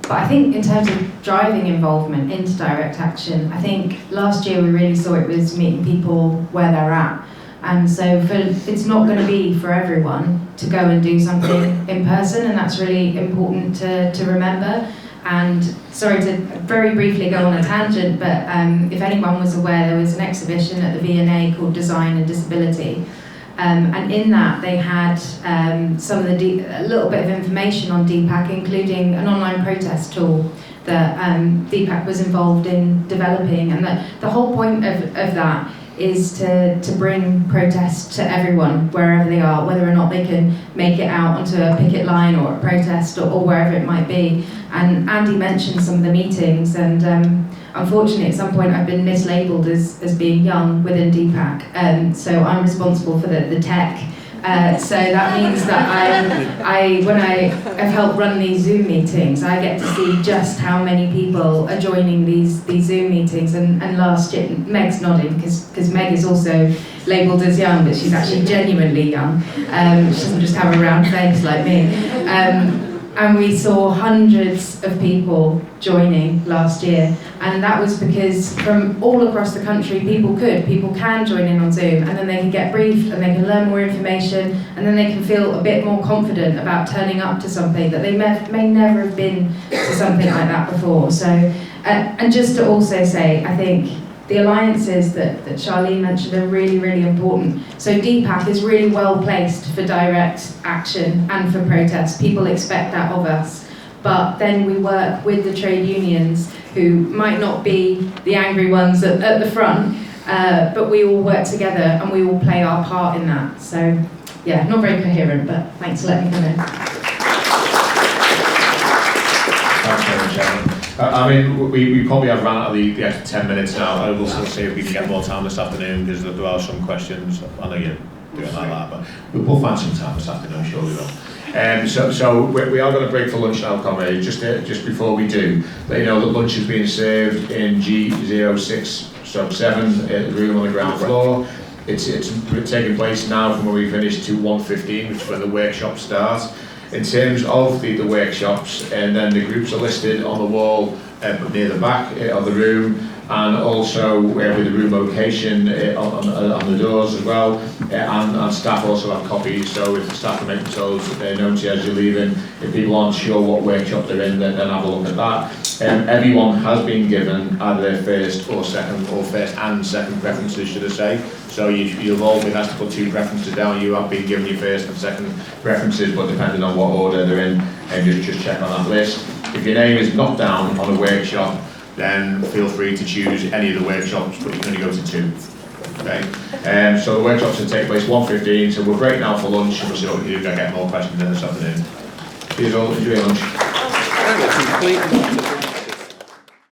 But I think in terms of driving involvement into direct action, I think last year we really saw it was meeting people where they're at. And so it's not going to be for everyone to go and do something in person, and that's really important to remember. And sorry to very briefly go on a tangent, but if anyone was aware, there was an exhibition at the V&A called Design and Disability. And in that they had a little bit of information on Deepak, including an online protest tool that Deepak was involved in developing. And the whole point of that is to bring protest to everyone, wherever they are, whether or not they can make it out onto a picket line or a protest or wherever it might be. And Andy mentioned some of the meetings, and unfortunately at some point I've been mislabeled as being young within Deepak, so I'm responsible for the tech. So that means that when I have helped run these Zoom meetings, I get to see just how many people are joining these Zoom meetings. And last year, Meg's nodding because Meg is also labelled as young, but she's actually genuinely young. She doesn't just have a round face like me. And we saw hundreds of people joining last year, and that was because from all across the country people can join in on Zoom, and then they can get briefed and they can learn more information, and then they can feel a bit more confident about turning up to something that they may never have been to something like that before. So, and just to also say, I think the alliances that Charlene mentioned are really, really important. So Deepak is really well placed for direct action and for protest. People expect that of us. but then we work with the trade unions who might not be the angry ones at the front, but we all work together and we all play our part in that. So yeah, not very coherent, but thanks for letting me come in. Thanks very much, Ellen. I mean, we probably have run out of the extra 10 minutes now. I will still see if we can get more time this afternoon because there are some questions. I know you're doing like that, but we'll find some time this afternoon, I'm sure we will. So we are going to break for lunch now, comrades. Just before we do, let you know that lunch is being served in G06-7 room on the ground floor. It's taking place now from where we finish to 1:15, which is when the workshop starts. In terms of the workshops, and then the groups are listed on the wall near the back of the room, and also with the room location on the doors as well, and staff also have copies, so if the staff can make themselves known to you as you're leaving, if people aren't sure what workshop they're in, then have a look at that. Everyone has been given either their first or second, or first and second preferences, should I say. So you've all been asked to put 2 preferences down. You have been given your first and second preferences, but depending on what order they're in, just check on that list. If your name is not down on a workshop, then feel free to choose any of the workshops, but you're going to go to 2. Okay. So the workshops will take place 1:15. So we'll break now for lunch, and we'll see what we can do to get more questions in this afternoon. See you all. Enjoy your lunch.